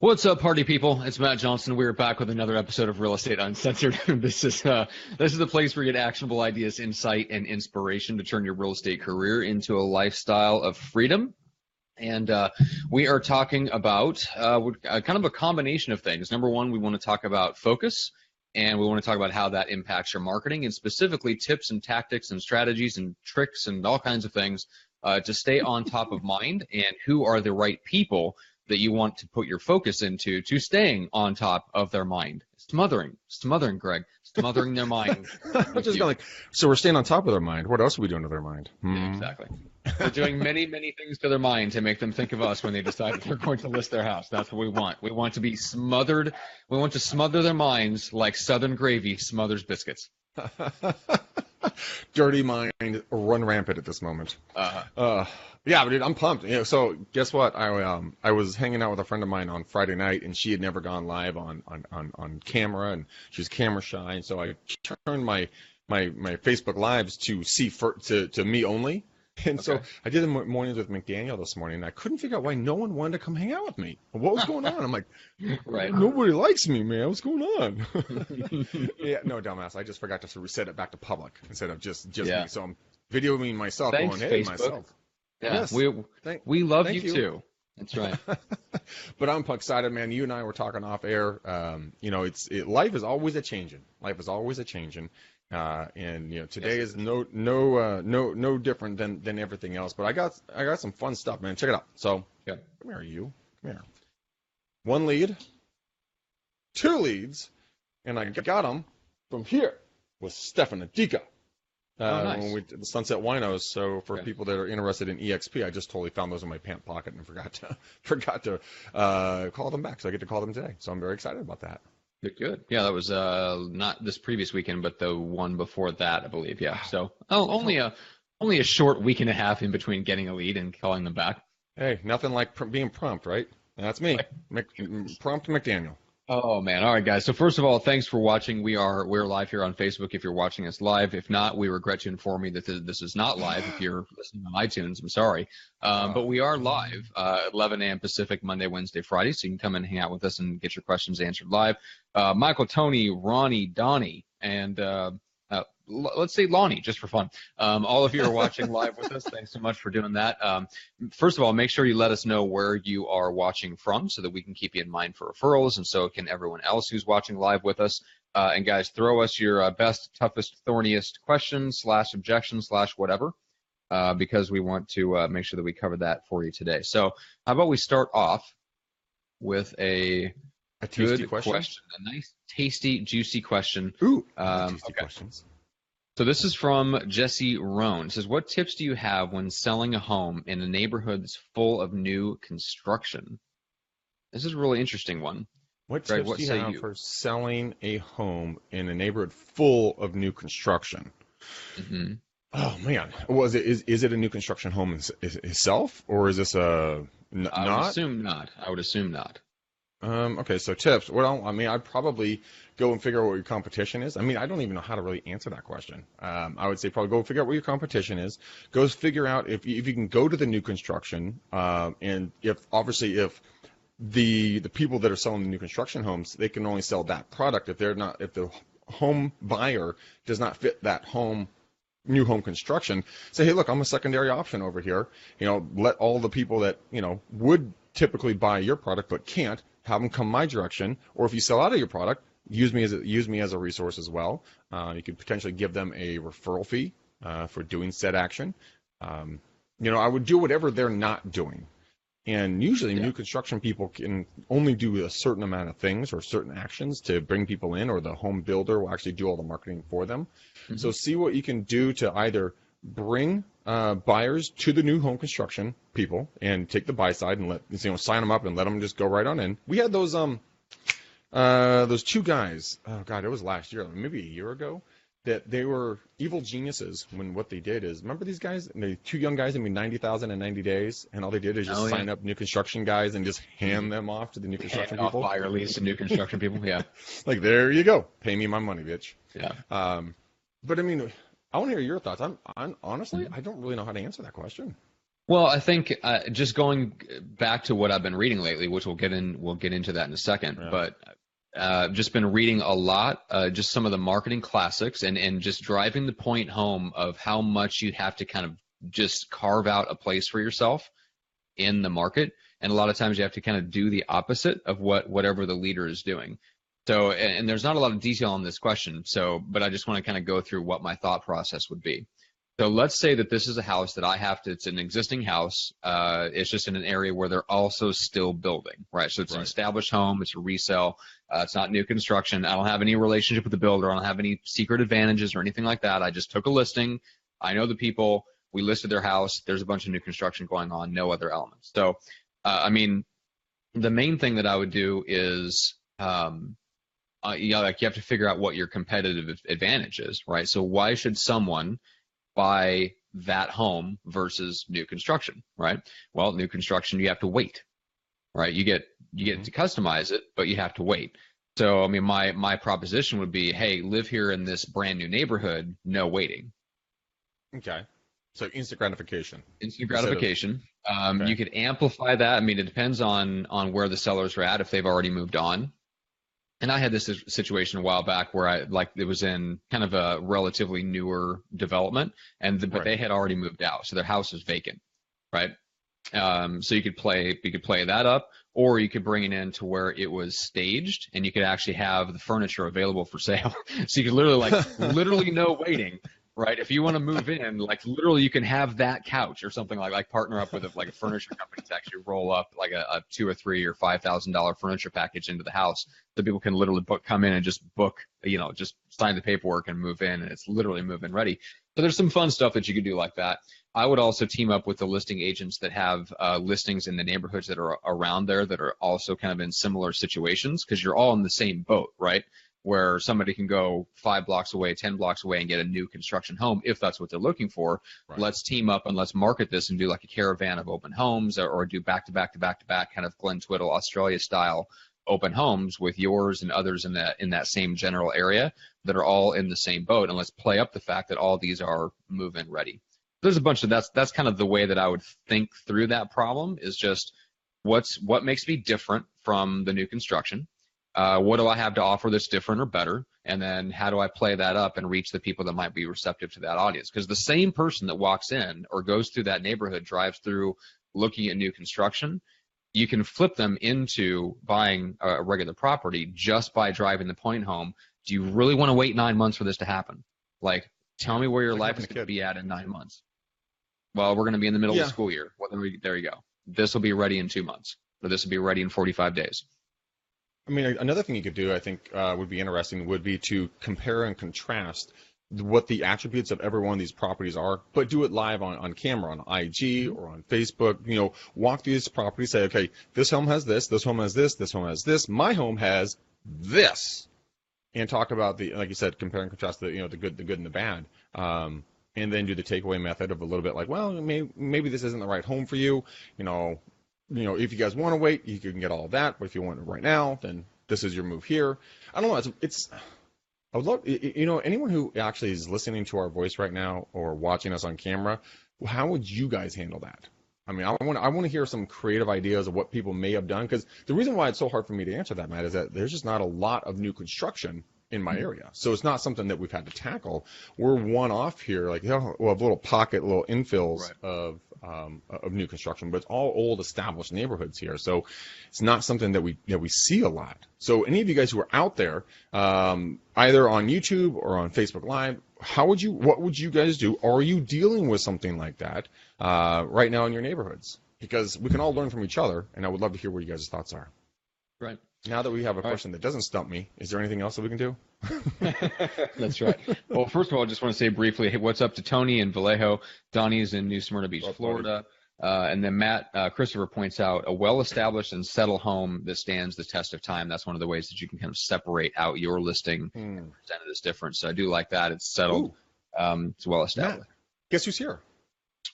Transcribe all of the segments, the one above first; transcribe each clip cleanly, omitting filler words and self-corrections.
What's up, party people? It's Matt Johnson. We're back with another episode of Real Estate Uncensored. This is the place where you get actionable ideas, insight, and inspiration to turn your real estate career into a lifestyle of freedom. And we are talking about kind of a combination of things. Number one, we want to talk about focus, and we want to talk about how that impacts your marketing, and specifically tips and tactics and strategies and tricks and all kinds of things to stay on top of mind, and who are the right people that you want to put your focus into to staying on top of their mind. Smothering, Greg, smothering their mind. Just like, so we're staying on top of their mind. What else are we doing to their mind? Yeah, exactly. We're doing many, many things to their mind to make them think of us when they decide that they're going to list their house. That's what we want. We want to be smothered. We want to smother their minds like Southern gravy smothers biscuits. Dirty mind run rampant at this moment. Yeah, but dude, I'm pumped. So guess what? I was hanging out with a friend of mine on Friday night, and she had never gone live on camera, and she was camera shy, and so I turned my Facebook lives to me only. And Okay. so I did the mornings with McDaniel this morning, and I couldn't figure out why no one wanted to come hang out with me. What was going on? I'm like, Right. Nobody likes me, man. What's going on? Yeah, no, dumbass. I just forgot to reset it back to public instead of just Yeah. me. So I'm videoing myself Thanks, going, hey, Facebook. myself. Yeah, Yes. we love Thank you too. That's right. But I'm excited, man. You and I were talking off air. Life is always a changing. Life is always a changing. And today is no different than everything else. But I got some fun stuff, man. Check it out. So Yeah. come here. 1 lead, 2 leads, and I got them from here with Stefan Adika. Nice. When we did the Sunset Winos. So for Okay. people that are interested in EXP, I just totally found those in my pant pocket and forgot to call them back. So I get to call them today. So I'm very excited about that. Good. Yeah, that was not this previous weekend, but the one before that, I believe. Yeah. So only a short week and a half in between getting a lead and calling them back. Hey, nothing like being prompt, right? That's me, Prompt McDaniel. Oh man. All right, guys. So first of all, thanks for watching. We're live here on Facebook if you're watching us live. If not, we regret to inform you that this is not live. If you're listening on iTunes, I'm sorry. But we are live 11 a.m. Pacific, Monday, Wednesday, Friday. So you can come and hang out with us and get your questions answered live. Michael, Tony, Ronnie, Donnie, and let's say Lonnie, just for fun. All of you are watching live with us. Thanks so much for doing that. First of all, make sure you let us know where you are watching from so that we can keep you in mind for referrals, and so can everyone else who's watching live with us. And guys, throw us your best, toughest, thorniest questions / objections / whatever, because we want to make sure that we cover that for you today. So how about we start off with a tasty good question? a nice, tasty, juicy question. Ooh, tasty okay. questions. So this is from Jesse Rohn. It says, what tips do you have when selling a home in a neighborhood that's full of new construction? This is a really interesting one. What Greg, tips what do you say have you? for selling a home in a neighborhood full of new construction? Mm-hmm. Oh man, is it a new construction home itself, or is this a not? I would assume not. Okay, so tips. Well, I mean, I'd probably go and figure out what your competition is. I mean, I don't even know how to really answer that question. I would say probably go figure out what your competition is. Go figure out if you can go to the new construction, and if the people that are selling the new construction homes, they can only sell that product if the home buyer does not fit that new home construction. Say, hey, look, I'm a secondary option over here. Let all the people that would typically buy your product but can't, have them come my direction. Or if you sell out of your product, use me as a resource as well. You could potentially give them a referral fee for doing said action. I would do whatever they're not doing. And usually new construction people can only do a certain amount of things or certain actions to bring people in, or the home builder will actually do all the marketing for them. Mm-hmm. So see what you can do to either bring buyers to the new home construction people and take the buy side and sign them up and let them just go right on in. We had those 2 guys. Oh God, it was last year, maybe a year ago. That they were evil geniuses when what they did is, remember these guys? The 2 young guys that made $90,000 in 90 days, and all they did is just sign up new construction guys and just hand them off to the new construction people. Buyer lease to new construction people, yeah. Like, there you go. Pay me my money, bitch. Yeah. But I mean, I want to hear your thoughts. I'm honestly, I don't really know how to answer that question. Well, I think just going back to what I've been reading lately, which we'll get into that in a second, Yeah. but just been reading a lot, just some of the marketing classics and just driving the point home of how much you have to kind of just carve out a place for yourself in the market. And a lot of times you have to kind of do the opposite of whatever the leader is doing. So, and there's not a lot of detail on this question. So, but I just want to kind of go through what my thought process would be. So let's say that this is a house that I have to, it's an existing house. It's just in an area where they're also still building, right? So it's an established home. It's a resale. It's not new construction. I don't have any relationship with the builder. I don't have any secret advantages or anything like that. I just took a listing. I know the people. We listed their house. There's a bunch of new construction going on, no other elements. So, I mean, the main thing that I would do is, like you have to figure out what your competitive advantage is, right? So why should someone buy that home versus new construction, right? Well, new construction, you have to wait, right? You get to customize it, but you have to wait. So, I mean, my proposition would be, hey, live here in this brand new neighborhood, no waiting. Okay. So instant gratification. Instant gratification. Okay. You could amplify that. I mean, it depends on where the sellers are at, if they've already moved on. And I had this situation a while back where it was in kind of a relatively newer development, but they had already moved out, so their house is vacant, right? So you could play that up, or you could bring it in to where it was staged, and you could actually have the furniture available for sale. So you could literally no waiting. Right, if you want to move in, like literally, you can have that couch or something like partner up with a furniture company to actually roll up like a $2,000 or $3,000 or $5,000 furniture package into the house. So people can literally come in and just book, just sign the paperwork and move in, and it's literally move-in ready. So there's some fun stuff that you could do like that. I would also team up with the listing agents that have listings in the neighborhoods that are around there that are also kind of in similar situations, because you're all in the same boat, right? Where somebody can go 5 blocks away, 10 blocks away and get a new construction home if that's what they're looking for. Right. Let's team up and let's market this and do like a caravan of open homes, or do back to back kind of Glen Twiddle Australia style open homes with yours and others in that same general area that are all in the same boat. And let's play up the fact that all these are move-in ready. There's a bunch of that's kind of the way that I would think through that problem, is just what makes me different from the new construction. What do I have to offer that's different or better? And then how do I play that up and reach the people that might be receptive to that audience? Because the same person that walks in or goes through that neighborhood, drives through looking at new construction, you can flip them into buying a regular property just by driving the point home. Do you really want to wait 9 months for this to happen? Like, tell me where your life is going to be at in 9 months. Well, we're going to be in the middle of the school year. Well, there you go. This will be ready in 2 months, or this will be ready in 45 days. I mean, another thing you could do, I think, would be interesting, would be to compare and contrast what the attributes of every one of these properties are, but do it live on camera, on IG or on Facebook. Walk through this property, say, okay, this home has this home has this home has this, my home has this, and talk about like you said, compare and contrast the good and the bad. And then do the takeaway method of a little bit like, well, maybe this isn't the right home for you. If you guys want to wait, you can get all of that. But if you want it right now, then this is your move here. I don't know. I would love, anyone who actually is listening to our voice right now or watching us on camera, how would you guys handle that? I mean, I want to hear some creative ideas of what people may have done, because the reason why it's so hard for me to answer that, Matt, is that there's just not a lot of new construction in my area. So it's not something that we've had to tackle. We're one off here, like we'll have little infills of new construction, but it's all old established neighborhoods here. So it's not something that we see a lot. So any of you guys who are out there, either on YouTube or on Facebook Live, what would you guys do? Are you dealing with something like that right now in your neighborhoods? Because we can all learn from each other, and I would love to hear what you guys' thoughts are. Right. Now that we have a question that doesn't stump me, is there anything else that we can do? That's right. Well, first of all, I just want to say briefly, hey, what's up to Tony in Vallejo? Donnie's in New Smyrna Beach, Florida. And then Matt Christopher points out a well-established and settled home that stands the test of time. That's one of the ways that you can kind of separate out your listing and present it as different. So I do like that. It's settled. It's well-established. Matt, guess who's here?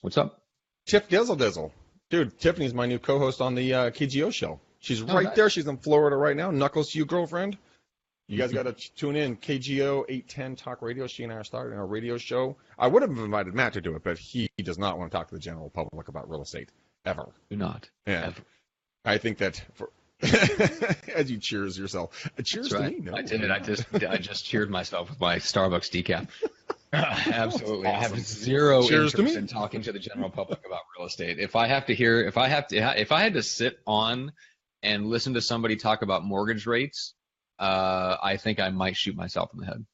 What's up? Tiff Dizzle. Dude, Tiffany's my new co-host on the KGO show. She's right there. She's in Florida right now. Knuckles to you, girlfriend. You guys got to tune in. KGO 810 Talk Radio. She and I are starting our radio show. I would have invited Matt to do it, but he does not want to talk to the general public about real estate ever. Do not. And ever. I think that as you cheers yourself, cheers to me. No, I did. I just cheered myself with my Starbucks decaf. Absolutely. Awesome. I have zero interest in talking to the general public about real estate. If I had to sit on and listen to somebody talk about mortgage rates, I think I might shoot myself in the head.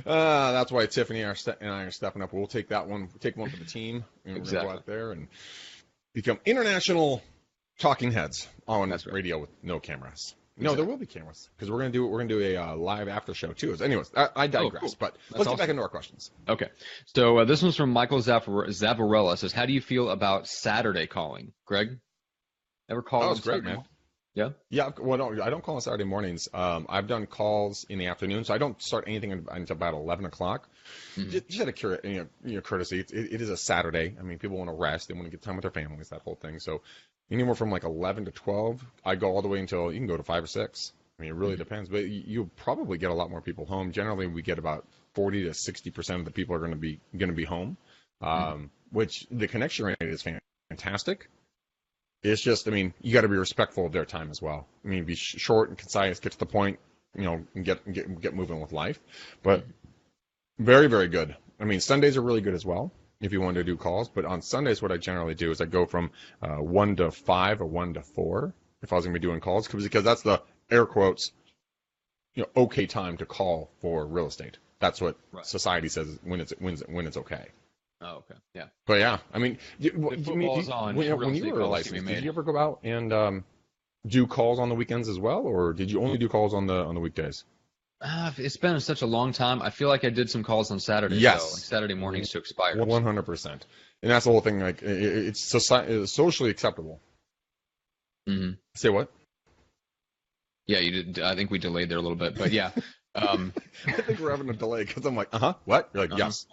That's why Tiffany and I are stepping up. We'll take that one. Take one for the team, and we're gonna go out there and become international talking heads on radio with no cameras. No, there will be cameras because we're gonna do a live after show too. Anyways, I digress. Cool. But let's get back into our questions. Okay, so this one's from Michael Zavarella. Says, how do you feel about Saturday calling, Greg? Ever call? Oh, it's great, man. Yeah. Yeah. Well, no, I don't call on Saturday mornings. I've done calls in the afternoon, so I don't start anything until about 11 o'clock. Mm-hmm. Just out of courtesy, it is a Saturday. I mean, people want to rest. They want to get time with their families, that whole thing. So anywhere from like 11 to 12, I go all the way until you can go to 5 or 6. I mean, it really depends, but you'll probably get a lot more people home. Generally, we get about 40 to 60% of the people are going to be home, which the connection rate is fantastic. It's just, I mean, you got to be respectful of their time as well. I mean, be short and concise, get to the point, and get moving with life. But very, very good. I mean, Sundays are really good as well if you want to do calls. But on Sundays, what I generally do is I go from 1 to 5 or 1 to 4 if I was going to be doing calls, because that's the air quotes, okay time to call for real estate. That's what society says when it's okay. Oh, okay. Yeah. But yeah, I mean, when you were licensed, did you ever go out and do calls on the weekends as well, or did you only do calls on the weekdays? It's been such a long time. I feel like I did some calls on Saturdays. Yes. Like Saturday mornings to expire. 100%. And that's the whole thing. Like it's socially acceptable. Mm-hmm. Say what? Yeah, you did. I think we delayed there a little bit, but yeah. I think we're having a delay because I'm like, what? You're like, yes.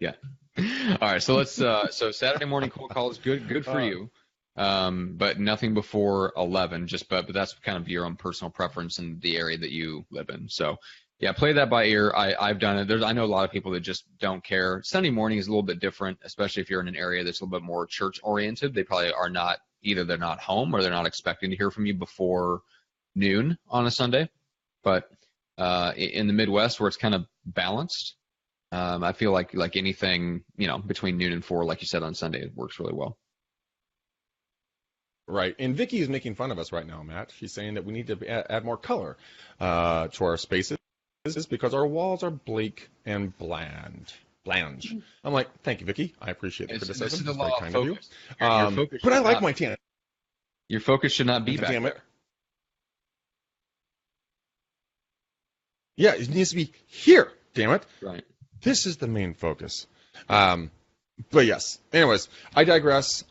Yeah. All right, so let's. So Saturday morning cold call is good for you, but nothing before 11. But that's kind of your own personal preference in the area that you live in. So yeah, play that by ear. I've done it. I know a lot of people that just don't care. Sunday morning is a little bit different, especially if you're in an area that's a little bit more church oriented. They probably are not, either they're not home or they're not expecting to hear from you before noon on a Sunday. But in the Midwest, where it's kind of balanced, I feel like anything, between noon and 4, like you said on Sunday, it works really well. Right. And Vicky is making fun of us right now, Matt. She's saying that we need to add more color to our spaces because our walls are bleak and bland. I'm like, thank you, Vicky. I appreciate the criticism. This is the law of kind focus. Of you. But I like my tan. Your focus should not be back Damn it. there. Yeah, it needs to be here. Damn it. Right. This is the main focus. But yes. Anyways, I digress.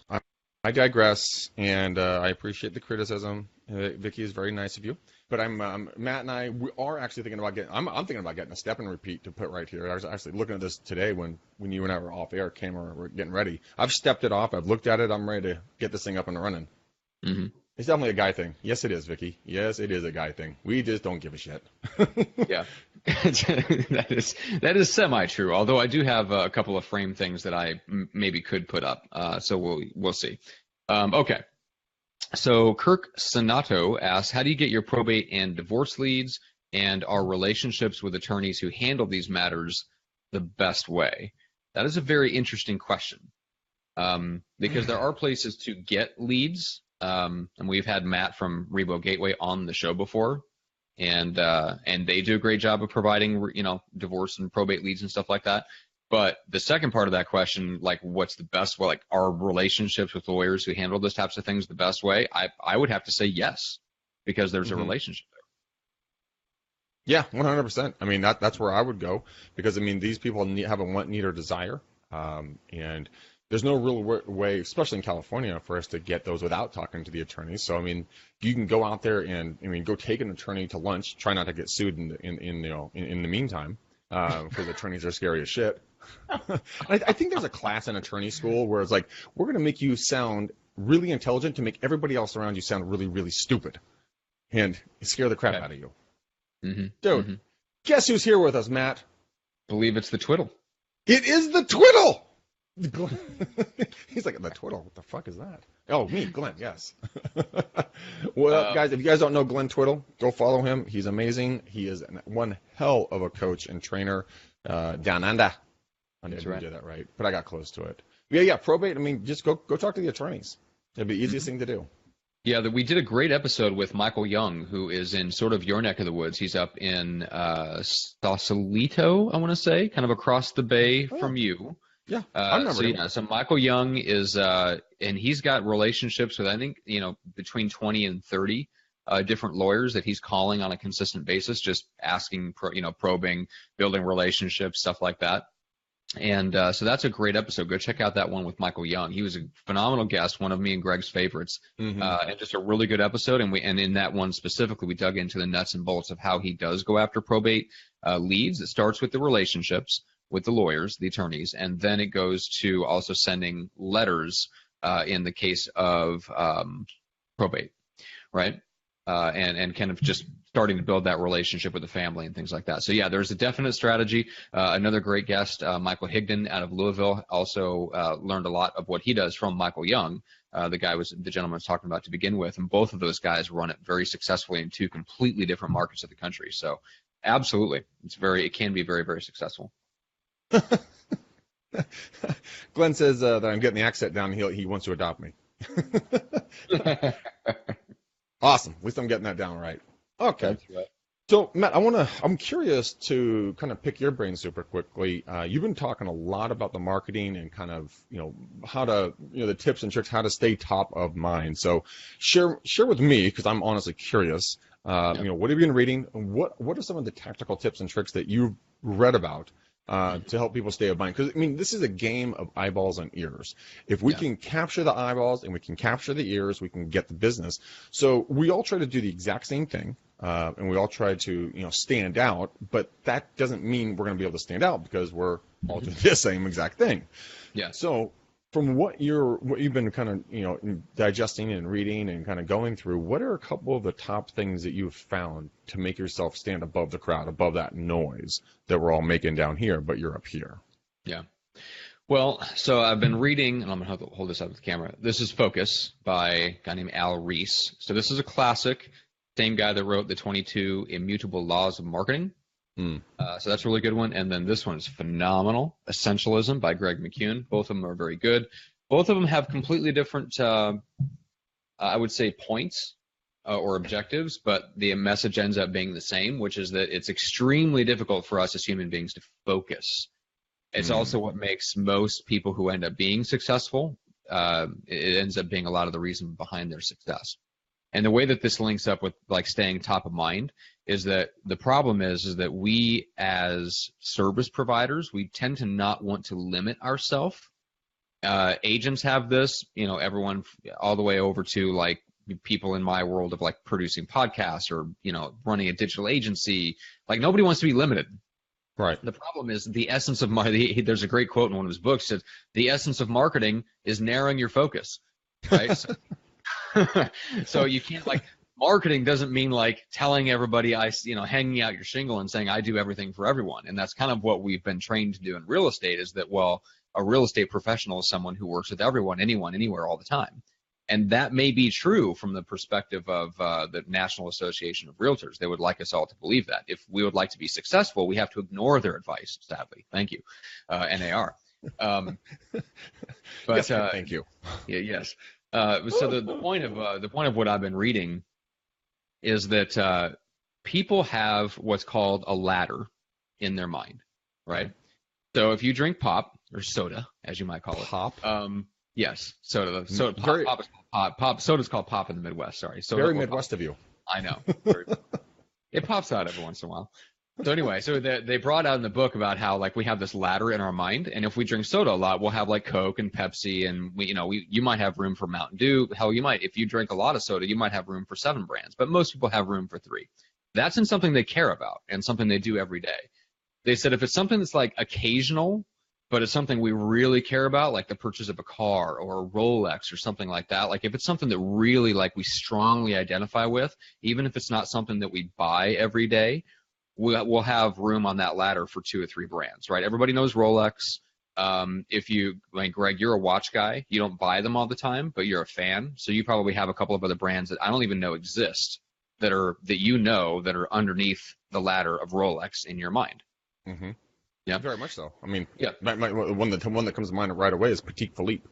And I appreciate the criticism. Vicky is very nice of you. But Matt and I, we are actually thinking about I'm thinking about getting a step and repeat to put right here. I was actually looking at this today when you and I were off air, camera, we're getting ready. I've stepped it off. I've looked at it. I'm ready to get this thing up and running. Mm-hmm. It's definitely a guy thing. Yes, it is, Vicky. Yes, it is a guy thing. We just don't give a shit. Yeah, that is semi-true. Although I do have a couple of frame things that I maybe could put up. So we'll see. Okay. So Kirk Sanato asks, how do you get your probate and divorce leads, and are relationships with attorneys who handle these matters the best way? That is a very interesting question, because there are places to get leads. And we've had Matt from Rebo Gateway on the show before, and they do a great job of providing, divorce and probate leads and stuff like that. But the second part of that question, like, what's the best way? Like, are relationships with lawyers who handle those types of things the best way? I would have to say yes, because there's a relationship there. Yeah, 100%. I mean, that's where I would go, because I mean, these people have a want, need, or desire, and there's no real way, especially in California, for us to get those without talking to the attorneys. So, I mean, you can go out there and, go take an attorney to lunch. Try not to get sued in the meantime, because attorneys are scary as shit. I think there's a class in attorney school where it's like, we're going to make you sound really intelligent to make everybody else around you sound really, really stupid. and scare the crap Okay. out of you. Mm-hmm. Dude, Mm-hmm. guess who's here with us, Matt? Believe it's the twiddle. It is the Twiddle! He's like, the Twiddle? What the fuck is that? Oh, me, Glenn, yes. Well, guys, if you guys don't know Glenn Twiddle, go follow him. He's amazing. He is one hell of a coach and trainer down under. I didn't do that right, but I got close to it. Yeah, probate. I mean, just go talk to the attorneys. It'd be the easiest thing to do. Yeah, we did a great episode with Michael Young, who is in sort of your neck of the woods. He's up in Sausalito, I want to say, kind of across the bay from you. Yeah, I remember him. So Michael Young is, and he's got relationships with, I think, between 20 and 30 different lawyers that he's calling on a consistent basis, just asking, probing, building relationships, stuff like that. And so that's a great episode. Go check out that one with Michael Young. He was a phenomenal guest, one of me and Greg's favorites, and just a really good episode. And in that one specifically, we dug into the nuts and bolts of how he does go after probate leads. It starts with the relationships with the lawyers, the attorneys, and then it goes to also sending letters in the case of probate, right? And kind of just starting to build that relationship with the family and things like that. So yeah, there's a definite strategy. Another great guest, Michael Higdon out of Louisville, also learned a lot of what he does from Michael Young. The gentleman was talking about to begin with, and both of those guys run it very successfully in two completely different markets of the country. So absolutely, it can be very, very successful. Glenn says that I'm getting the accent down. He wants to adopt me. Awesome. At least I'm getting that down right. Okay. Right. So Matt, I'm curious to kind of pick your brain super quickly. You've been talking a lot about the marketing and kind of, how to, the tips and tricks, how to stay top of mind. So share with me, because I'm honestly curious, what have you been reading? What are some of the tactical tips and tricks that you've read about to help people stay of mind? Because, this is a game of eyeballs and ears. If we can capture the eyeballs and we can capture the ears, we can get the business. So we all try to do the exact same thing, and we all try to, stand out, but that doesn't mean we're going to be able to stand out because we're all doing the same exact thing. Yeah. So from what you've been kind of, digesting and reading and kind of going through, what are a couple of the top things that you've found to make yourself stand above the crowd, above that noise that we're all making down here, but you're up here? Yeah. Well, so I've been reading, and I'm going to hold this up with the camera. This is Focus by a guy named Al Ries. So this is a classic, same guy that wrote the 22 Immutable Laws of Marketing. So that's a really good one. And then this one is phenomenal, Essentialism by Greg McKeown. Both of them are very good. Both of them have completely different, I would say, points or objectives, but the message ends up being the same, which is that it's extremely difficult for us as human beings to focus. It's also what makes most people who end up being successful, it ends up being a lot of the reason behind their success. And the way that this links up with like staying top of mind is that the problem is that we as service providers, we tend to not want to limit ourselves. Agents have this, everyone all the way over to like people in my world of like producing podcasts or, running a digital agency. Like nobody wants to be limited. Right. The problem is the essence of there's a great quote in one of his books that says the essence of marketing is narrowing your focus. Right. So you can't marketing doesn't mean like telling everybody hanging out your shingle and saying I do everything for everyone. And that's kind of what we've been trained to do in real estate is that, well, a real estate professional is someone who works with everyone, anyone, anywhere, all the time. And that may be true from the perspective of the National Association of Realtors. They would like us all to believe that. If we would like to be successful, we have to ignore their advice, sadly. Thank you, NAR. But yes, thank you. Yeah, yes. So the point of what I've been reading is that people have what's called a ladder in their mind, right? So if you drink pop or soda, as you might call it, pop. Yes, soda. So pop is called pop. Soda's called pop in the Midwest. Sorry, soda very Midwest of you. I know. It pops out every once in a while. So anyway, so they brought out in the book about how like we have this ladder in our mind, and if we drink soda a lot, we'll have like Coke and Pepsi, and you might have room for Mountain Dew. Hell, you might, if you drink a lot of soda, you might have room for 7 brands, but most people have room for 3. That's in something they care about and something they do every day. They said if it's something that's like occasional, but it's something we really care about, like the purchase of a car or a Rolex or something like that. Like if it's something that really like we strongly identify with, even if it's not something that we buy every day, we'll have room on that ladder for 2 or 3 brands, right? Everybody knows Rolex. If you, like Greg, you're a watch guy. You don't buy them all the time, but you're a fan. So you probably have a couple of other brands that I don't even know exist that are underneath the ladder of Rolex in your mind. Mm-hmm. Yeah, very much so. I mean, yeah. One that comes to mind right away is Petit Philippe.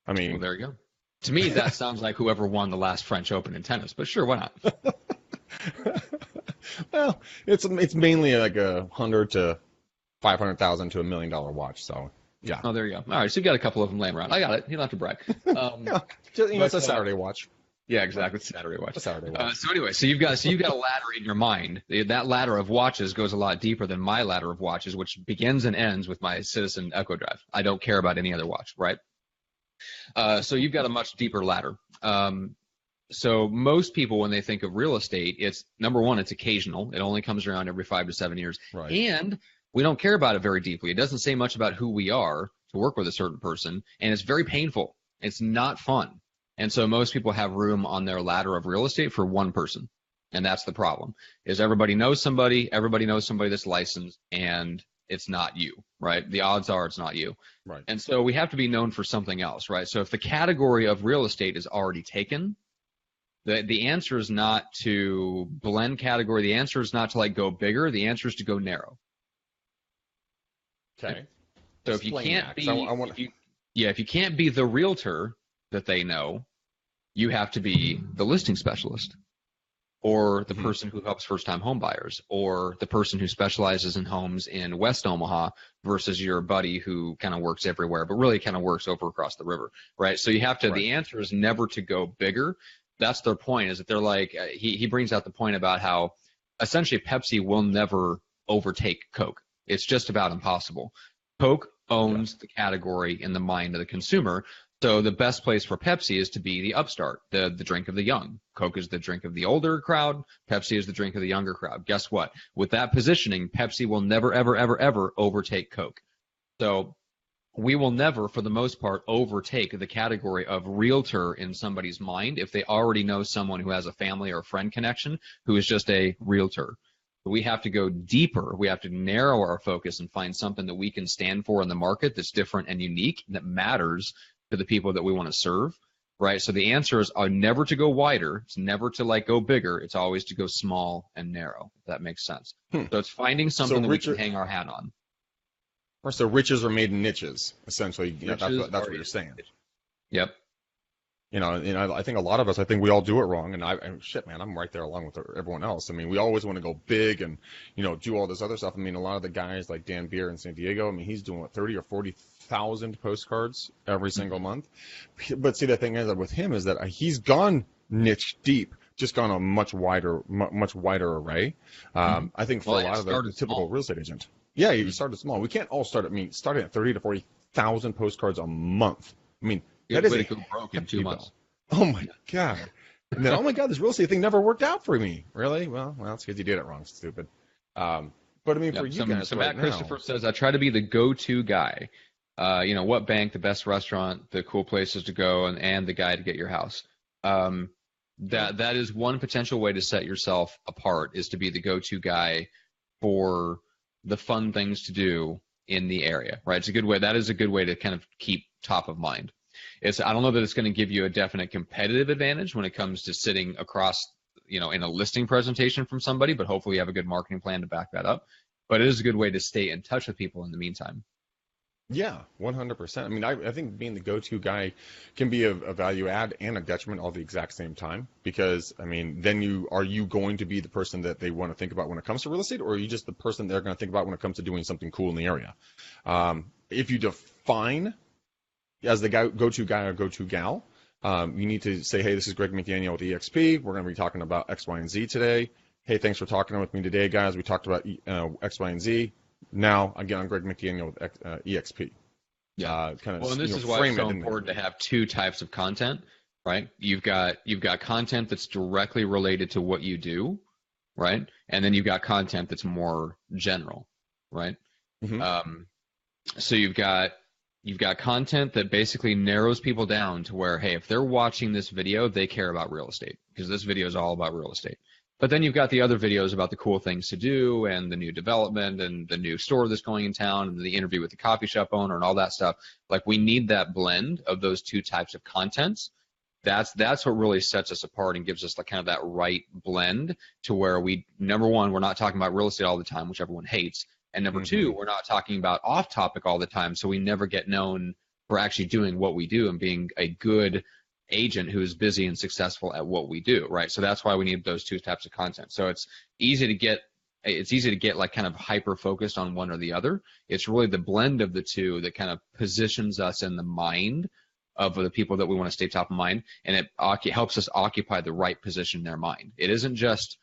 I mean, well, there you go. To me, that sounds like whoever won the last French Open in tennis. But sure, why not? Well, it's mainly like $100,000 to $500,000 to $1 million watch. So yeah. Oh, there you go. All right, so you got a couple of them laying around. I got it. You don't have to brag. Yeah, it's a Saturday watch. Yeah, exactly. It's Saturday watch. A Saturday watch. So anyway, so you've got a ladder in your mind. That ladder of watches goes a lot deeper than my ladder of watches, which begins and ends with my Citizen Echo Drive. I don't care about any other watch, right? So you've got a much deeper ladder. So most people, when they think of real estate, it's number one, it's occasional. It only comes around every 5 to 7 years. Right. And we don't care about it very deeply. It doesn't say much about who we are to work with a certain person, and it's very painful. It's not fun. And so most people have room on their ladder of real estate for one person. And that's the problem, is everybody knows somebody that's licensed, and it's not you, right? The odds are it's not you. Right. And so we have to be known for something else, right? So if the category of real estate is already taken, the answer is not to blend category. The answer is not to like go bigger. The answer is to go narrow. Okay. So if you can't be, if you can't be the realtor that they know, you have to be the listing specialist, or the person who helps first-time home buyers, or the person who specializes in homes in West Omaha versus your buddy who kind of works everywhere, but really kind of works over across the river, right? So you have to. Right. The answer is never to go bigger. That's their point. Is that they're like he brings out the point about how essentially Pepsi will never overtake Coke. It's just about impossible. Coke owns the category in the mind of the consumer. So the best place for Pepsi is to be the upstart, the drink of the young. Coke is the drink of the older crowd. Pepsi is the drink of the younger crowd. Guess what? With that positioning, Pepsi will never, ever, ever, ever overtake Coke. So we will never, for the most part, overtake the category of realtor in somebody's mind if they already know someone who has a family or a friend connection who is just a realtor. We have to go deeper. We have to narrow our focus and find something that we can stand for in the market that's different and unique and that matters to the people that we want to serve, right? So the answer is never to go wider. It's never to like go bigger. It's always to go small and narrow, if that makes sense. So it's finding something that we can hang our hat on. So riches are made in niches, essentially. That's what you're saying. Yep. I think a lot of us, we all do it wrong. And I'm right there along with everyone else. I mean, we always want to go big and, do all this other stuff. I mean, a lot of the guys like Dan Beer in San Diego, he's doing 30 or 40,000 postcards every single month. But see, the thing is that with him is that he's gone niche deep, just gone a much wider array. I think for a lot of the typical real estate agent. Yeah, you started small. We can't all starting at 30 to 40,000 postcards a month. That is go broke in 2 months. Oh my God. And then, oh my God, this real estate thing never worked out for me. Really? Well, it's because you did it wrong, stupid. But for you guys, so Matt Christopher says, I try to be the go-to guy. What bank, the best restaurant, the cool places to go, and the guy to get your house. That is one potential way to set yourself apart, is to be the go-to guy for the fun things to do in the area, right? It's a good way. That is a good way to kind of keep top of mind. I don't know that it's going to give you a definite competitive advantage when it comes to sitting across, in a listing presentation from somebody, but hopefully you have a good marketing plan to back that up. But it is a good way to stay in touch with people in the meantime. Yeah, 100%. I think being the go-to guy can be a value add and a detriment all at the exact same time, because, then are you going to be the person that they want to think about when it comes to real estate, or are you just the person they're going to think about when it comes to doing something cool in the area? If you define as the go-to guy or go-to gal, you need to say, hey, this is Greg McDaniel with EXP. We're going to be talking about X, Y, and Z today. Hey, thanks for talking with me today, guys. We talked about X, Y, and Z. Now, again, I'm Greg McDaniel with EXP. Yeah. And this is why it's so important to have two types of content, right? You've got content that's directly related to what you do, right? And then you've got content that's more general, right? Mm-hmm. So you've got content that basically narrows people down to where, hey, if they're watching this video, they care about real estate because this video is all about real estate. But then you've got the other videos about the cool things to do and the new development and the new store that's going in town and the interview with the coffee shop owner and all that stuff. Like we need that blend of those two types of contents. That's what really sets us apart and gives us like kind of that right blend to where we, number one, we're not talking about real estate all the time, which everyone hates. And number two, we're not talking about off topic all the time. So we never get known for actually doing what we do and being a good agent who's busy and successful at what we do, right? So that's why we need those two types of content. So it's easy to get like kind of hyper focused on one or the other. It's really the blend of the two that kind of positions us in the mind of the people that we want to stay top of mind, and it helps us occupy the right position in their mind. It isn't just,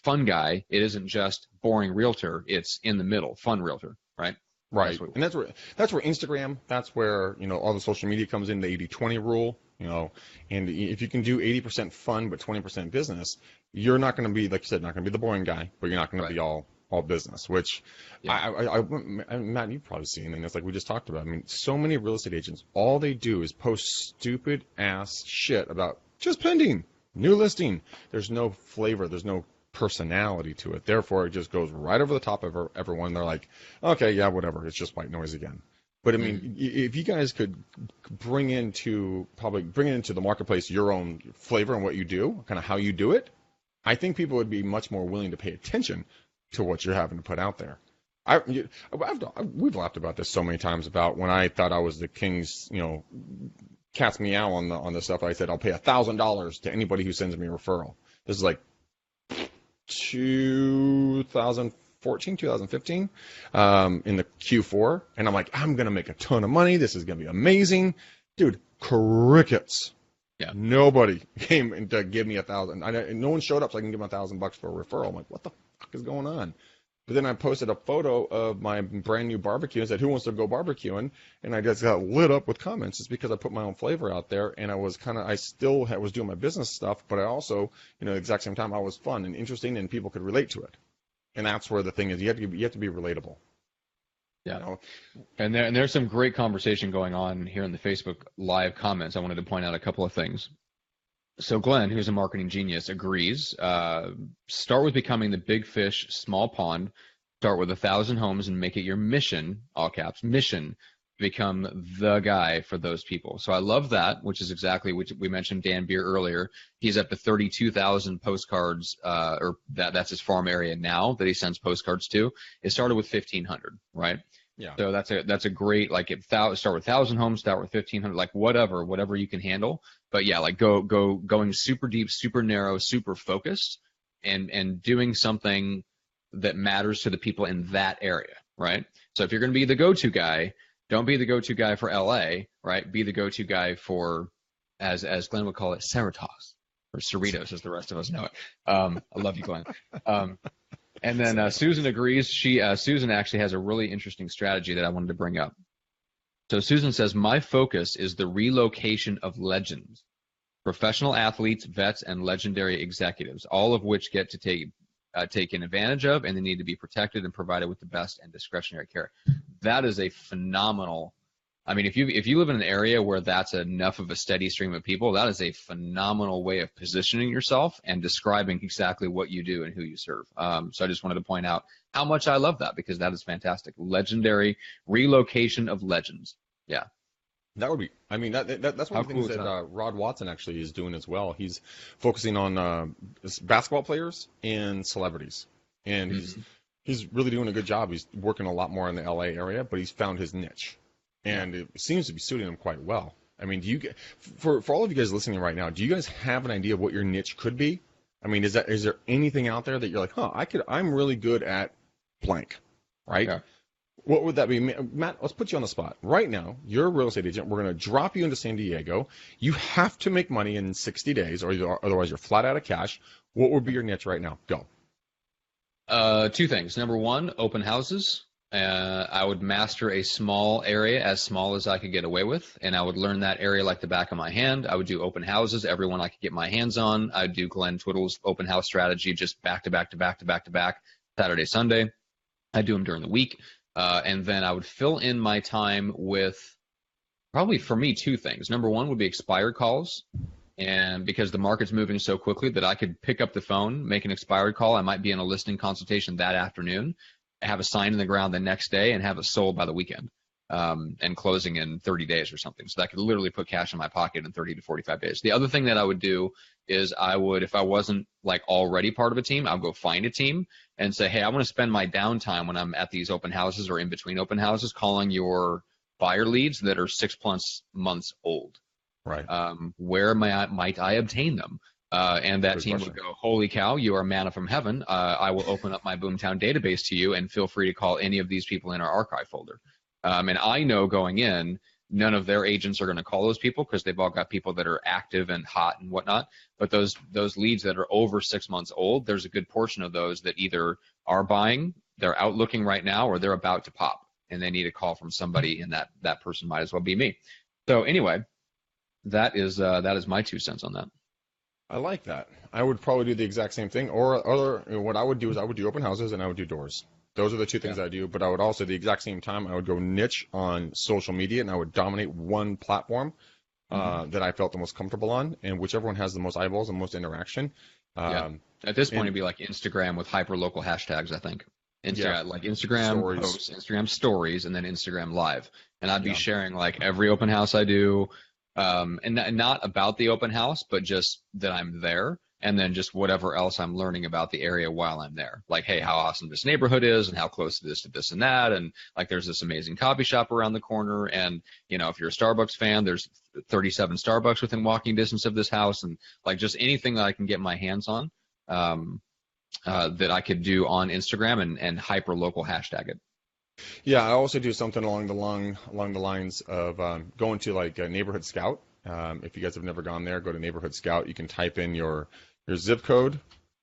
fun guy. It isn't just boring realtor. It's in the middle, fun realtor, right? Right. And that's where Instagram, that's where, all the social media comes in, the 80-20 rule, and if you can do 80% fun but 20% business, you're not going to be, like you said, not going to be the boring guy, but you're not going to be all business, which Matt, you've probably seen, and it's like we just talked about. I mean, so many real estate agents, all they do is post stupid ass shit about just pending, new listing. There's no flavor. There's no personality to it. Therefore, it just goes right over the top of everyone. They're like, okay, yeah, whatever. It's just white noise again. But I mean, if you guys could bring into the marketplace your own flavor and what you do, kind of how you do it, I think people would be much more willing to pay attention to what you're having to put out there. We've laughed about this so many times about when I thought I was the king's, cat's meow on the stuff. I said I'll pay $1,000 to anybody who sends me a referral. This is like 2014, 2015, in the Q4, and I'm like, I'm gonna make a ton of money. This is gonna be amazing, dude. Crickets. Yeah. Nobody came to give me $1,000. No one showed up so I can give them $1,000 for a referral. I'm like, what the fuck is going on? But then I posted a photo of my brand new barbecue and said, who wants to go barbecuing? And I just got lit up with comments. It's because I put my own flavor out there, and I was was doing my business stuff, but I also, at the exact same time, I was fun and interesting, and people could relate to it. And that's where the thing is, you have to be relatable. Yeah. And there's some great conversation going on here in the Facebook live comments. I wanted to point out a couple of things. So Glenn, who's a marketing genius, agrees. Start with becoming the big fish, small pond. Start with 1,000 homes and make it your mission, all caps, mission, become the guy for those people. So I love that, which is exactly what we mentioned Dan Beer earlier. He's up to 32,000 postcards, or that's his farm area now that he sends postcards to. It started with 1,500, right? Yeah. So that's a great, like, start with 1,000 homes, start with 1,500, like whatever you can handle. But yeah, like going super deep, super narrow, super focused, and doing something that matters to the people in that area, right? So if you're going to be the go-to guy, don't be the go-to guy for LA, right? Be the go-to guy for, as Glenn would call it, Cerritos, or Cerritos, as the rest of us know it. I love you, Glenn. And then Susan agrees. Susan actually has a really interesting strategy that I wanted to bring up. So Susan says, my focus is the relocation of legends, professional athletes, vets, and legendary executives, all of which get to taken advantage of, and they need to be protected and provided with the best and discretionary care. That is a phenomenal. I mean, if you live in an area where that's enough of a steady stream of people, that is a phenomenal way of positioning yourself and describing exactly what you do and who you serve. So I just wanted to point out how much I love that, because that is fantastic. Legendary relocation of legends. Yeah. That would be, I mean, that's one of the things that Rod Watson actually is doing as well. He's focusing on basketball players and celebrities. And he's really doing a good job. He's working a lot more in the LA area, but he's found his niche. And it seems to be suiting him quite well. I mean, for all of you guys listening right now, do you guys have an idea of what your niche could be? I mean, is there anything out there that you're like, I'm really good at blank, right? Yeah. What would that be? Matt, let's put you on the spot. Right now, you're a real estate agent. We're going to drop you into San Diego. You have to make money in 60 days, or otherwise you're flat out of cash. What would be your niche right now? Go. Two things. Number one, open houses. I would master a small area, as small as I could get away with, and I would learn that area like the back of my hand. I would do open houses, everyone I could get my hands on. I'd do Glenn Twiddle's open house strategy, just back to back to back to back to back, Saturday, Sunday. I'd do them during the week. And then I would fill in my time with probably, for me, two things. Number one would be expired calls. And because the market's moving so quickly that I could pick up the phone, make an expired call. I might be in a listing consultation that afternoon, have a sign in the ground the next day, and have it sold by the weekend, and closing in 30 days or something. So that could literally put cash in my pocket in 30 to 45 days. The other thing that I would do is I would, if I wasn't like already part of a team, I'll go find a team and say, hey, I want to spend my downtime when I'm at these open houses or in between open houses calling your buyer leads that are 6+ months old. Right. Where might I obtain them? And that team would go, holy cow, you are manna from heaven. I will open up my Boomtown database to you, and feel free to call any of these people in our archive folder. And I know going in, none of their agents are going to call those people because they've all got people that are active and hot and whatnot. But those leads that are over 6 months old, there's a good portion of those that either are buying, they're out looking right now, or they're about to pop, and they need a call from somebody, and that person might as well be me. So anyway, that is my 2 cents on that. I like that. I would probably do the exact same thing. Or what I would do is I would do open houses and I would do doors. Those are the 2 things I do. But I would also, at the exact same time, I would go niche on social media, and I would dominate one platform that I felt the most comfortable on, and whichever one has the most eyeballs and most interaction. At this point, it'd be like Instagram with hyper-local hashtags, I think. Like Instagram stories. posts, Instagram stories, and then Instagram live. And I'd be sharing like every open house I do. And not about the open house, but just that I'm there, and then just whatever else I'm learning about the area while I'm there. Like, hey, how awesome this neighborhood is, and how close it is to this and that, and like there's this amazing coffee shop around the corner, and if you're a Starbucks fan, there's 37 Starbucks within walking distance of this house, and like just anything that I can get my hands on that I could do on Instagram and hyper local hashtag it. Yeah, I also do something along the lines of going to like a Neighborhood Scout. If you guys have never gone there, go to Neighborhood Scout. You can type in your zip code,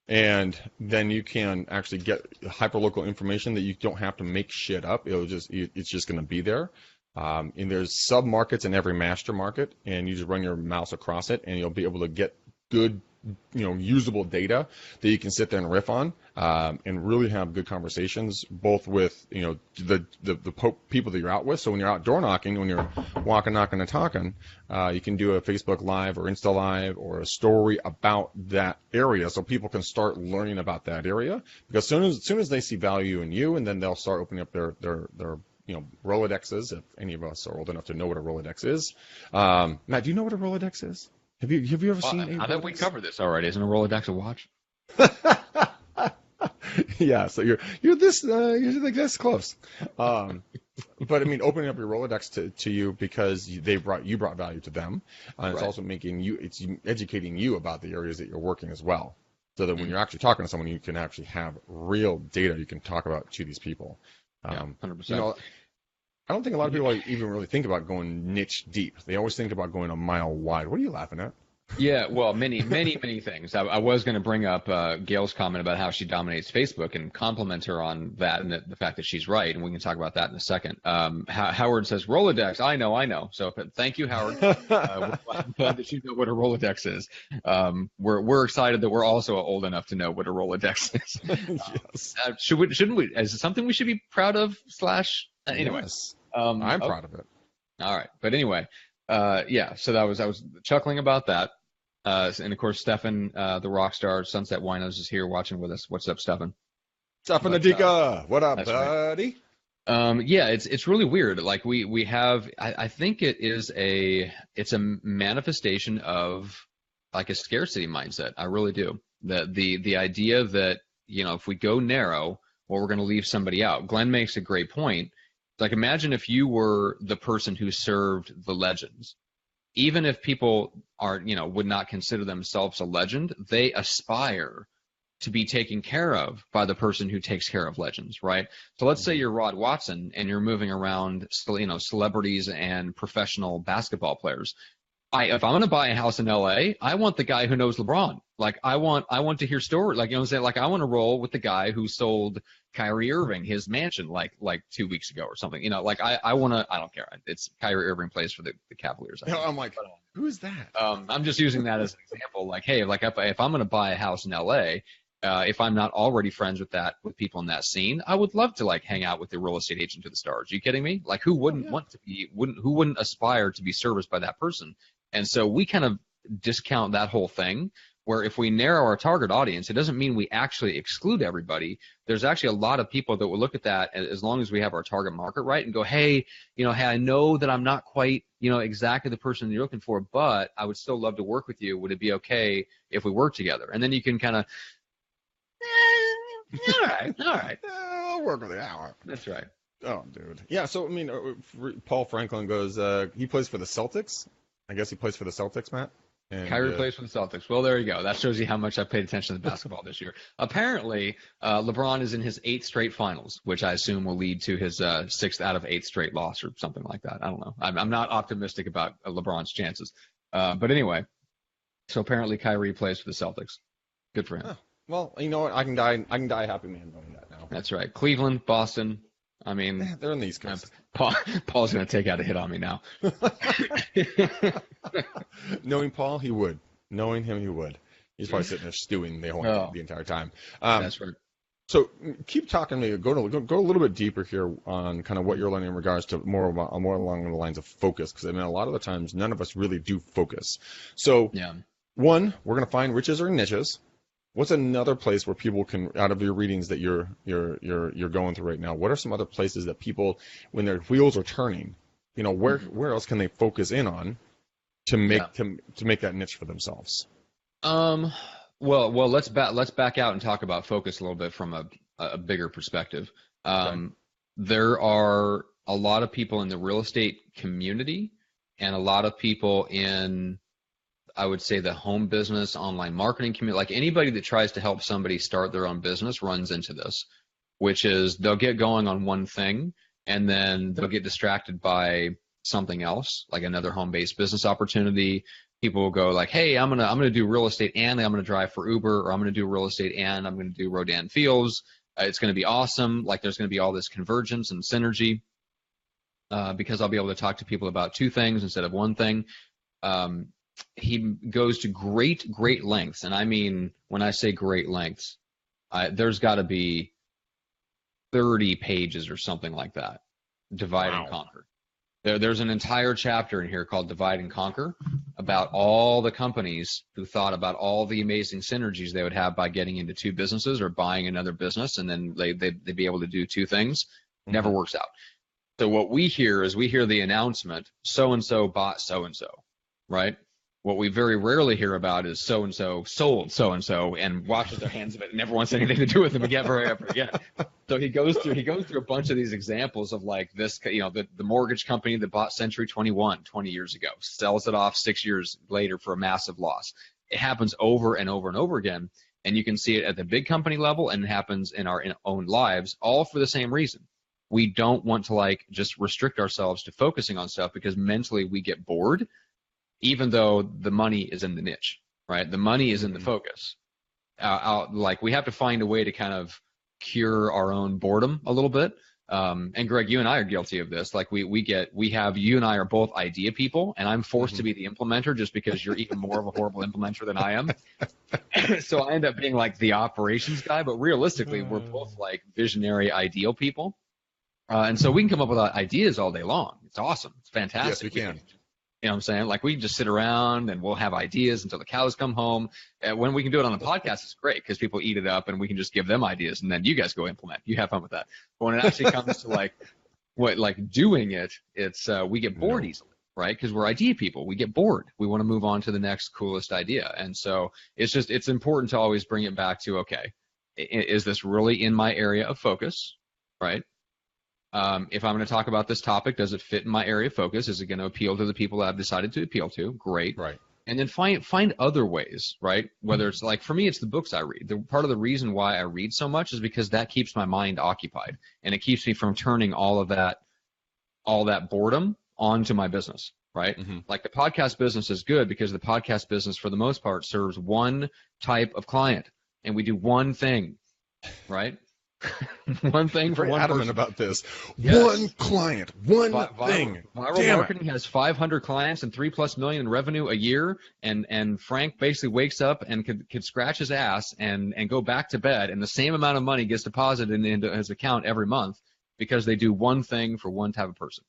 and then you can actually get hyperlocal information that you don't have to make shit up. It's just going to be there. And there's sub markets in every master market, and you just run your mouse across it, and you'll be able to get good, usable data that you can sit there and riff on, and really have good conversations, both with, the people that you're out with. So when you're out door knocking, when you're walking, knocking, and talking, you can do a Facebook Live or Insta Live or a story about that area, so people can start learning about that area. Because soon as they see value in you, and then they'll start opening up their Rolodexes, if any of us are old enough to know what a Rolodex is. Matt, do you know what a Rolodex is? Have you ever seen a Rolodex? I think we covered this already. Isn't a Rolodex a watch? Yeah, so you're this close. But I mean, opening up your Rolodex to you because you brought value to them, and it's also it's educating you about the areas that you're working as well, so that when you're actually talking to someone, you can actually have real data you can talk about to these people. 100%. I don't think a lot of people even really think about going niche deep. They always think about going a mile wide. What are you laughing at? Yeah, well, many things. I was going to bring up Gail's comment about how she dominates Facebook and compliment her on that, and the fact that she's right, and we can talk about that in a second. Howard says, Rolodex, I know. So thank you, Howard. We're glad that you know what a Rolodex is. We're excited that we're also old enough to know what a Rolodex is. Yes. Shouldn't we? Is it something we should be proud of / anyway? Yes. I'm proud of it. All right, but anyway, so I was chuckling about that. And of course, Stefan, the rock star, Sunset Winos, is here watching with us. What's up, Stefan? Stefan Adika, what up, buddy? Right. It's really weird. Like we have, I think it's a manifestation of like a scarcity mindset. I really do. The idea that, if we go narrow, well, we're going to leave somebody out. Glenn makes a great point. Like, imagine if you were the person who served the legends. Even if people would not consider themselves a legend, they aspire to be taken care of by the person who takes care of legends, right? So let's say you're Rod Watson and you're moving around, celebrities and professional basketball players. If I'm going to buy a house in LA, I want the guy who knows LeBron. Like, I want to hear stories. Like, like I want to roll with the guy who sold Kyrie Irving his mansion like 2 weeks ago or something. I want to. I don't care. It's Kyrie Irving plays for the Cavaliers. I'm like, who is that? I'm just using that as an example. Like, hey, if I'm going to buy a house in LA, If I'm not already friends with people in that scene, I would love to like hang out with the real estate agent to the stars. Are you kidding me? Like who wouldn't want to be, who wouldn't aspire to be serviced by that person? And so we kind of discount that whole thing, where if we narrow our target audience, it doesn't mean we actually exclude everybody. There's actually a lot of people that will look at that as long as we have our target market right and go, hey, hey, I know that I'm not quite, exactly the person you're looking for, but I would still love to work with you. Would it be okay if we work together? And then you can kind of, all right. I'll work with it. That's right. Oh, dude. Yeah, so, I mean, Paul Franklin goes, he plays for the Celtics. I guess he plays for the Celtics, Matt. And, Kyrie plays for the Celtics. Well, there you go. That shows you how much I've paid attention to basketball this year. Apparently, LeBron is in his 8th straight finals, which I assume will lead to his 6th out of 8 straight loss or something like that. I don't know. I'm not optimistic about LeBron's chances. But anyway, so apparently Kyrie plays for the Celtics. Good for him. Oh, well, you know what? I can die happy man knowing that now. That's right. Cleveland, Boston. I mean, they're in the East Coast. Paul's going to take out a hit on me now. Knowing Paul, he would. Knowing him, he would. He's probably sitting there stewing the entire time. That's right. So keep talking to me. Go a little bit deeper here on kind of what you're learning in regards to more along the lines of focus, because I mean a lot of the times none of us really do focus. So one, we're going to find riches or niches. What's another place where people can, out of your readings that you're going through right now, what are some other places that people, when their wheels are turning, where else can they focus in on to make that niche for themselves? Well, let's back out and talk about focus a little bit from a bigger perspective. There are a lot of people in the real estate community and a lot of people in, I would say, the home business, online marketing community, like anybody that tries to help somebody start their own business runs into this, which is they'll get going on one thing and then they'll get distracted by something else, like another home-based business opportunity. People will go like, hey, I'm gonna do real estate and I'm gonna drive for Uber, or I'm gonna do real estate and I'm gonna do Rodan Fields. It's gonna be awesome. Like there's gonna be all this convergence and synergy because I'll be able to talk to people about two things instead of one thing. He goes to great lengths, and I mean, when I say great lengths, there's got to be 30 pages or something like that. Divide and conquer. There's an entire chapter in here called Divide and Conquer about all the companies who thought about all the amazing synergies they would have by getting into two businesses or buying another business, and then they'd be able to do two things. Never works out. So what we hear is the announcement, so-and-so bought so-and-so, right? What we very rarely hear about is so-and-so sold so-and-so and washes their hands of it and never wants anything to do with them again ever again. So he goes through a bunch of these examples of like this, the mortgage company that bought Century 21 20 years ago, sells it off 6 years later for a massive loss. It happens over and over and over again. And you can see it at the big company level, and it happens in our own lives, all for the same reason. We don't want to just restrict ourselves to focusing on stuff because mentally we get bored, even though the money is in the niche, right? The money is in the focus. We have to find a way to kind of cure our own boredom a little bit. And Greg, you and I are guilty of this. Like you and I are both idea people, and I'm forced to be the implementer just because you're even more of a horrible implementer than I am. So I end up being like the operations guy, but realistically, we're both like visionary, ideal people. And so we can come up with ideas all day long. It's awesome. It's fantastic. Yes, we can. You know what I'm saying? Like we can just sit around and we'll have ideas until the cows come home. When we can do it on the podcast, it's great because people eat it up and we can just give them ideas and then you guys go implement. You have fun with that. But when it actually comes to doing it, it's we get bored easily, right? Because we're idea people. We get bored. We want to move on to the next coolest idea. And so it's important to always bring it back to, okay, is this really in my area of focus, right? If I'm going to talk about this topic, does it fit in my area of focus? Is it going to appeal to the people that I've decided to appeal to? Great. Right. And then find other ways, right? Whether it's like, for me, it's the books I read. Part of the reason why I read so much is because that keeps my mind occupied and it keeps me from turning all that boredom onto my business, right? Like the podcast business is good because the podcast business, for the most part, serves one type of client and we do one thing, right? One thing for Very one adamant person. about this. Yes. One client, one thing. Viral Damn marketing has 500 clients and 3+ million in revenue a year, and Frank basically wakes up and could scratch his ass and go back to bed, and the same amount of money gets deposited into his account every month because they do one thing for one type of person.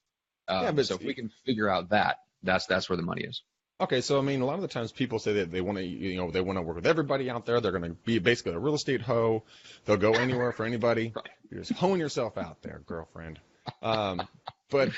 Yeah, but So if we can figure out that, that's where the money is. okay, so I mean, a lot of the times people say that they want to, they want to work with everybody out there. They're going to be basically a real estate hoe. They'll go anywhere for anybody. Right. You just hone yourself out there, girlfriend. But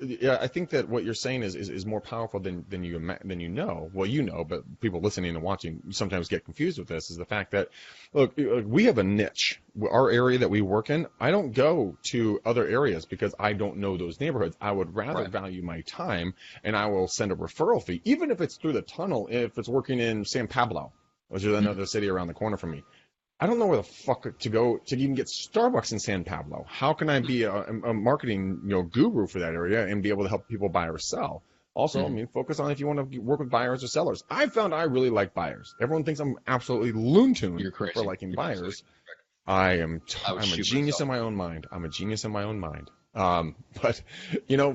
yeah, I think that what you're saying is more powerful than you know. Well, you know, but people listening and watching sometimes get confused with this. Is the fact that, look, we have a niche. Our area that we work in, I don't go to other areas because I don't know those neighborhoods. I would rather value my time, and I will send a referral fee, even if it's through the tunnel. If it's working in San Pablo, which is another city around the corner from me. I don't know where the fuck to go to even get Starbucks in San Pablo. How can I be a marketing guru for that area and be able to help people buy or sell? Also, I mean, focus on if you want to work with buyers or sellers. I found I really like buyers. Everyone thinks I'm absolutely loon tuned for liking buyers. I'm a genius in my own mind. I'm a genius in my own mind. But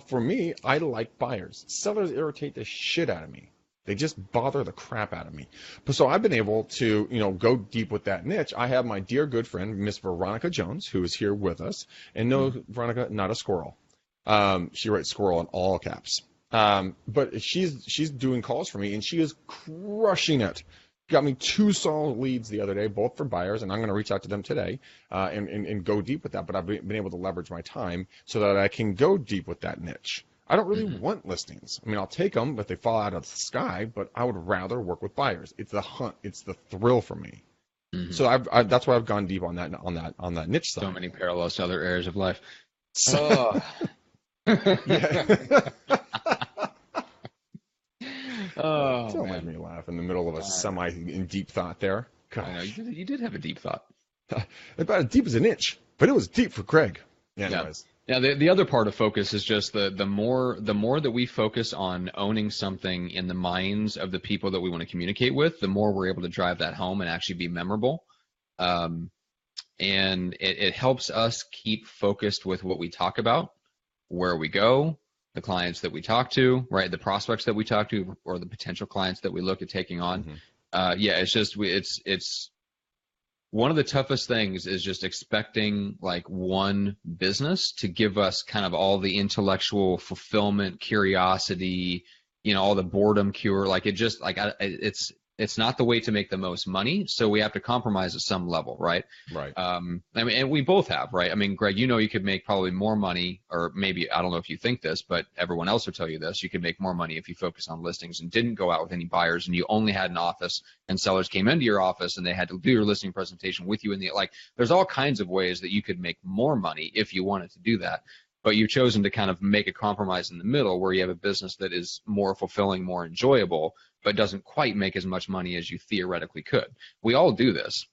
for me, I like buyers. Sellers irritate the shit out of me. They just bother the crap out of me. So I've been able to, go deep with that niche. I have my dear good friend, Miss Veronica Jones, who is here with us. And no, Veronica, not a squirrel. She writes squirrel in all caps. But she's doing calls for me, and she is crushing it. Got me 2 solid leads the other day, both for buyers, and I'm going to reach out to them today and go deep with that. But I've been able to leverage my time so that I can go deep with that niche. I don't really want listings. I mean, I'll take them if they fall out of the sky, but I would rather work with buyers. It's the hunt. It's the thrill for me. So that's why I've gone deep on that niche side. So many parallels to other areas of life. So, yeah. Oh, don't make me laugh in the middle of a semi-deep thought there. Gosh. I know you did have a deep thought. About as deep as an inch, but it was deep for Craig. Yeah, anyways. Yeah, the other part of focus is just the more that we focus on owning something in the minds of the people that we want to communicate with, the more we're able to drive that home and actually be memorable. And it helps us keep focused with what we talk about, where we go, the clients that we talk to, right? The prospects that we talk to, or the potential clients that we look at taking on. It's just it's one of the toughest things is just expecting like one business to give us kind of all the intellectual fulfillment, curiosity, all the boredom cure. Like it's not the way to make the most money. So we have to compromise at some level, right? Right. I mean, and we both have, right? I mean, Greg, you could make probably more money, or maybe, I don't know if you think this, but everyone else will tell you this. You could make more money if you focus on listings and didn't go out with any buyers, and you only had an office and sellers came into your office and they had to do your listing presentation with you. There's all kinds of ways that you could make more money if you wanted to do that. But you've chosen to kind of make a compromise in the middle where you have a business that is more fulfilling, more enjoyable, but doesn't quite make as much money as you theoretically could. We all do this,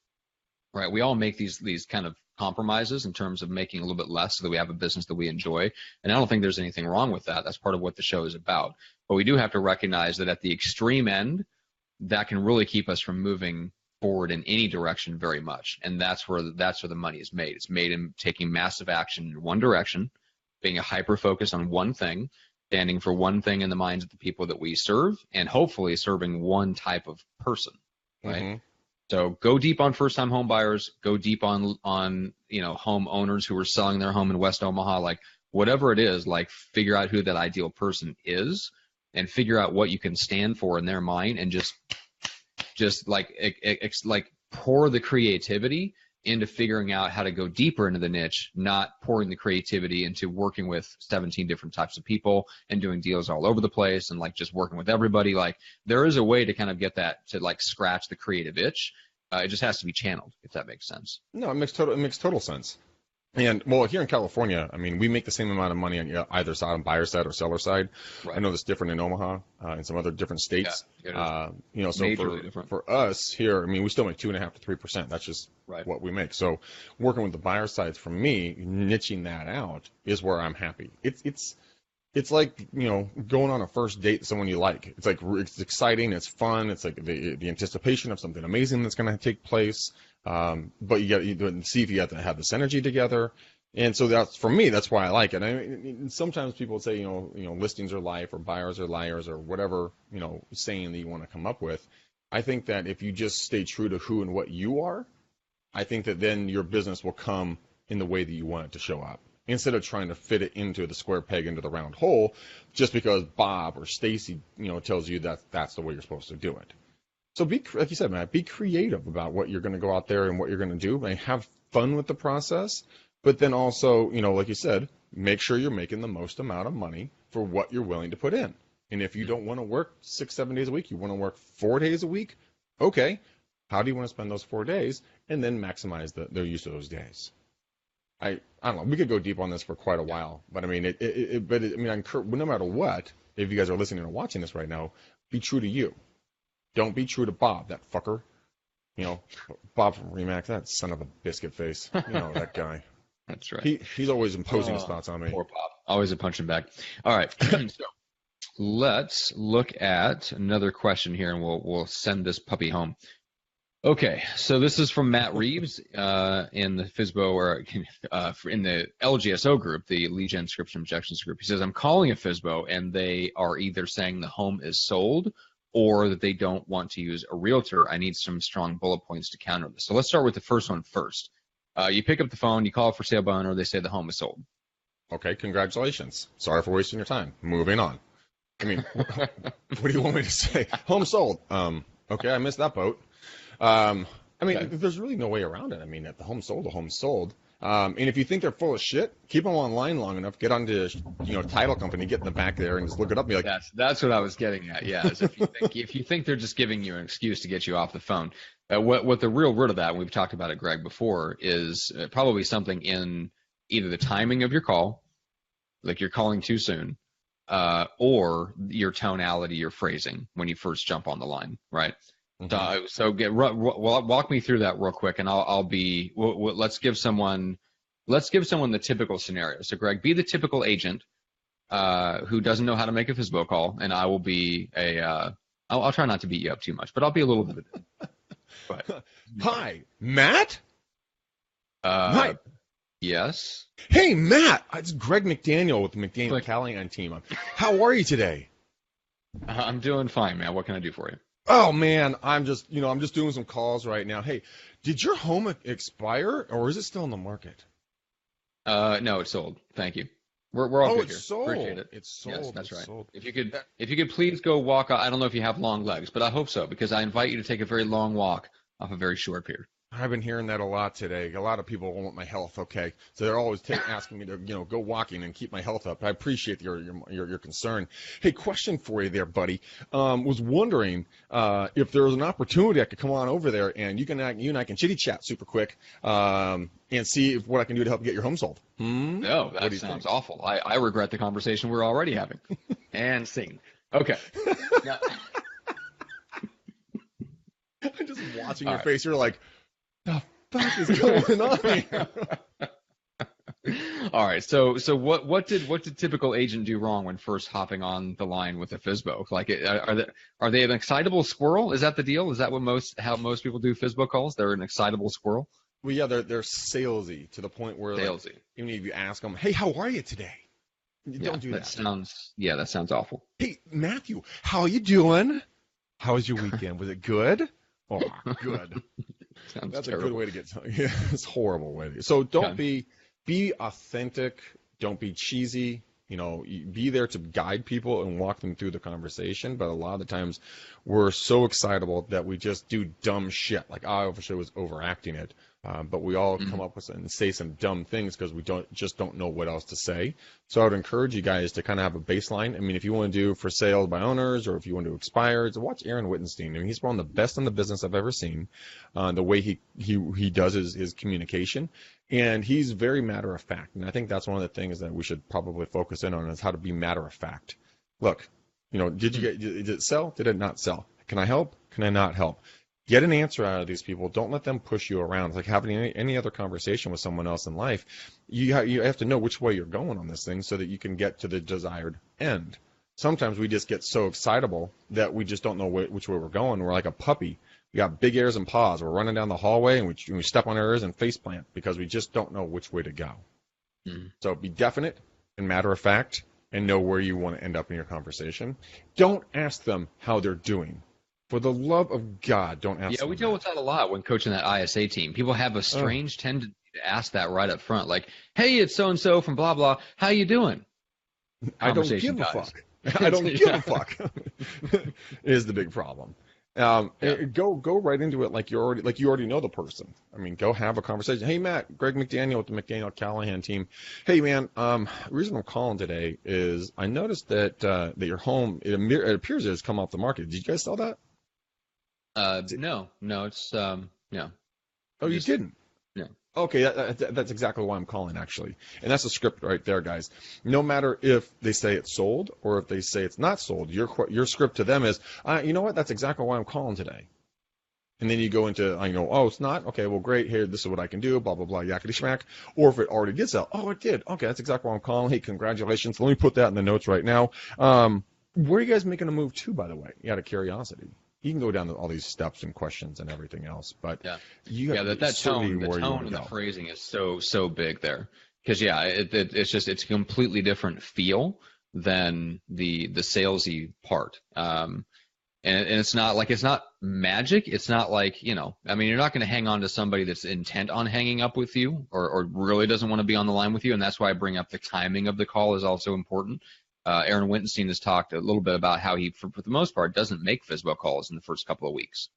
right? We all make these kind of compromises in terms of making a little bit less so that we have a business that we enjoy. And I don't think there's anything wrong with that. That's part of what the show is about. But we do have to recognize that at the extreme end, that can really keep us from moving forward in any direction very much. And that's where the money is made. It's made in taking massive action in one direction, being a hyper-focus on one thing, standing for one thing in the minds of the people that we serve, and hopefully serving one type of person, right? So go deep on first-time home buyers, go deep on home owners who are selling their home in West Omaha, like whatever it is, like figure out who that ideal person is and figure out what you can stand for in their mind, and just like pour the creativity into figuring out how to go deeper into the niche, not pouring the creativity into working with 17 different types of people and doing deals all over the place and like just working with everybody. Like there is a way to kind of get that to like scratch the creative itch. It just has to be channeled, if that makes sense. No, it makes total sense. And well, here in California, I mean, we make the same amount of money on either side, on buyer side or seller side. Right. I know that's different in Omaha and some other different states. Yeah, so for us here, I mean, we still make 2.5 to 3%. That's just what we make. So working with the buyer sides, for me, niching that out is where I'm happy. It's like, going on a first date with someone you like. It's like, it's exciting. It's fun. It's like the anticipation of something amazing that's going to take place. But you got to see if you have to have this energy together. And so that's, for me, that's why I like it. I mean, sometimes people say, listings are life, or buyers are liars, or whatever, saying that you want to come up with. I think that if you just stay true to who and what you are, I think that then your business will come in the way that you want it to show up, instead of trying to fit it into the square peg into the round hole, just because Bob or Stacy, tells you that that's the way you're supposed to do it. So like you said, Matt, be creative about what you're going to go out there and what you're going to do, and have fun with the process. But then also, like you said, make sure you're making the most amount of money for what you're willing to put in. And if you don't want to work 6-7 days a week, you want to work 4 days a week, okay, how do you want to spend those 4 days? And then maximize the use of those days. I don't know. We could go deep on this for quite a while, but I mean, no matter what, if you guys are listening or watching this right now, be true to you. Don't be true to Bob, that fucker. Bob from Remax, that son of a biscuit face. That guy. That's right. He's always imposing his thoughts on me. Poor Bob. Always a punching bag. All right. So let's look at another question here, and we'll send this puppy home. Okay, so this is from Matt Reeves in the FSBO, or in the LGSO group, the Lead Gen Description Objections group. He says, I'm calling a FSBO, and they are either saying the home is sold or that they don't want to use a realtor. I need some strong bullet points to counter this. So let's start with the first one first. You pick up the phone, you call for sale by owner, they say the home is sold. Okay, congratulations. Sorry for wasting your time. Moving on. I mean, what do you want me to say? Home sold. Okay, I missed that boat. There's really no way around it. I mean, if the home's sold, the home's sold. And if you think they're full of shit, keep them online long enough, get onto, title company, get in the back there and just look it up and be like, that's what I was getting at. Yeah. Is if you think they're just giving you an excuse to get you off the phone, what the real root of that, and we've talked about it, Greg, before, is probably something in either the timing of your call, like you're calling too soon, or your tonality, your phrasing when you first jump on the line, right? Mm-hmm. So walk me through that real quick, and let's give someone the typical scenario. So Greg, be the typical agent who doesn't know how to make a FSBO call, and I will be I'll try not to beat you up too much, but I'll be a little bit. But, hi, Matt. Hi. Yes. Hey, Matt. It's Greg McDaniel with the McDaniel Callahan team. How are you today? I'm doing fine, man. What can I do for you? Oh man, I'm just doing some calls right now. Hey, did your home expire, or is it still in the market? No, it's sold. Thank you. We're all good here. Sold. Appreciate it. It's sold. Yes, that's right. Sold. If you could please go walk. I don't know if you have long legs, but I hope so, because I invite you to take a very long walk off a very short pier. I've been hearing that a lot today. A lot of people want my health, okay? So they're always asking me to, go walking and keep my health up. I appreciate your concern. Hey, question for you there, buddy. Was wondering if there was an opportunity I could come on over there and you and I can chitty chat super quick and see what I can do to help get your home sold. No, that sounds awful. I regret the conversation we're already having. And scene. Okay. Now, I'm just watching your face. You're like, the fuck is going on here? All right. So what did typical agent do wrong when first hopping on the line with a FSBO? Like, are they an excitable squirrel? Is that the deal? Is that how most people do FSBO calls? They're an excitable squirrel? Well, yeah, they're salesy to the point where salesy. Like, even if you ask them, hey, how are you today? Don't do that. That sounds awful. Hey, Matthew, how you doing? How was your weekend? Was it good? Oh, good. That's terrible. A good way to get something. Yeah, it's a horrible way. So don't be authentic. Don't be cheesy. Be there to guide people and walk them through the conversation. But a lot of the times we're so excitable that we just do dumb shit. Like I obviously was overacting it. But we all come up with and say some dumb things because we don't know what else to say. So I would encourage you guys to kind of have a baseline. I mean, if you want to do for sale by owners or if you want to do expireds, watch Aaron Wittenstein. I mean, he's one of the best in the business I've ever seen. The way he does his communication, and he's very matter of fact. And I think that's one of the things that we should probably focus in on is how to be matter of fact. Look, did it sell? Did it not sell? Can I help? Can I not help? Get an answer out of these people. Don't let them push you around. It's like having any other conversation with someone else in life. You have to know which way you're going on this thing so that you can get to the desired end. Sometimes we just get so excitable that we just don't know which way we're going. We're like a puppy We got big ears and paws. We're running down the hallway and we step on our ears and face plant because we just don't know which way to go. So be definite and matter of fact and know where you want to end up in your conversation. Don't ask them how they're doing. For the love of God, don't ask them. Yeah, we deal with that a lot when coaching that ISA team. People have a strange tendency to ask that right up front. Like, hey, it's so-and-so from blah, blah. How you doing? I don't give a fuck. I don't give a fuck is the big problem. Go right into it like you already know the person. I mean, go have a conversation. Hey, Matt, Greg McDaniel with the McDaniel Callahan team. Hey, man, the reason I'm calling today is I noticed that your home, it appears it has come off the market. Did you guys sell that? No, it's no. Oh, you didn't? No. Okay, that's exactly why I'm calling, actually. And that's the script right there, guys. No matter if they say it's sold or if they say it's not sold, your script to them is, you know what, that's exactly why I'm calling today. And then you go into, oh, it's not? Okay, well, great. Here, this is what I can do, blah, blah, blah, yakety schmack. Or if it already did sell, oh, it did. Okay, that's exactly why I'm calling. Hey, congratulations. Let me put that in the notes right now. Where are you guys making a move to, by the way, out of curiosity? You can go down to all these steps and questions and everything else, but that tone, the tone and the phrasing is so big there. Because it's a completely different feel than the salesy part. And it's not magic. It's not like, you're not going to hang on to somebody that's intent on hanging up with you or really doesn't want to be on the line with you. And that's why I bring up the timing of the call is also important. Aaron Wintenstein has talked a little bit about how he, for the most part, doesn't make FSBO calls in the first couple of weeks,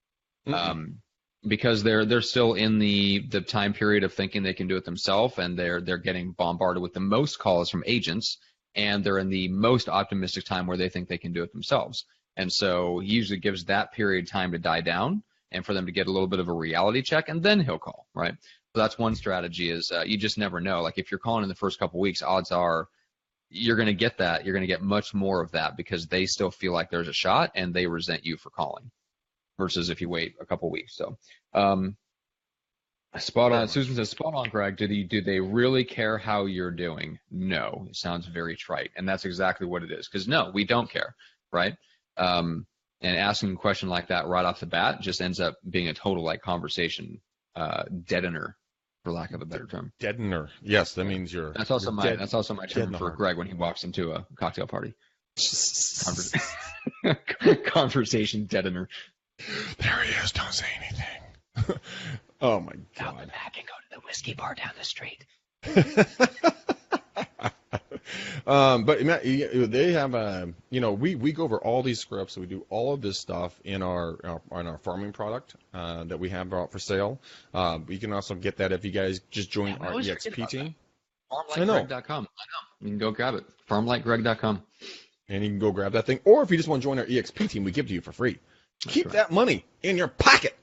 because they're still in the time period of thinking they can do it themselves, and they're getting bombarded with the most calls from agents, and they're in the most optimistic time where they think they can do it themselves. And so he usually gives that period time to die down and for them to get a little bit of a reality check, and then he'll call, right? So that's one strategy is you just never know. Like if you're calling in the first couple of weeks, odds are you're going to get that. You're going to get much more of that because they still feel like there's a shot and they resent you for calling versus if you wait a couple weeks. So, spot on. Susan says, spot on, Greg. Do they really care how you're doing? No, it sounds very trite. And that's exactly what it is. Because no, we don't care. Right. And asking a question like that right off the bat just ends up being a total conversation, deadener, for lack of a better term. Deadener. Yes, that means you're. That's also my term for Greg when he walks into a cocktail party. Conversation deadener. There he is. Don't say anything. Oh my God. Out the back and go to the whiskey bar down the street. But they have we go over all these scripts. We do all of this stuff in our farming product that we have out for sale. You can also get that if you guys just join our EXP team. FarmLikeGreg.com. I know. You can go grab it. FarmLikeGreg.com. And you can go grab that thing. Or if you just want to join our EXP team, we give it to you for free. Keep that money in your pocket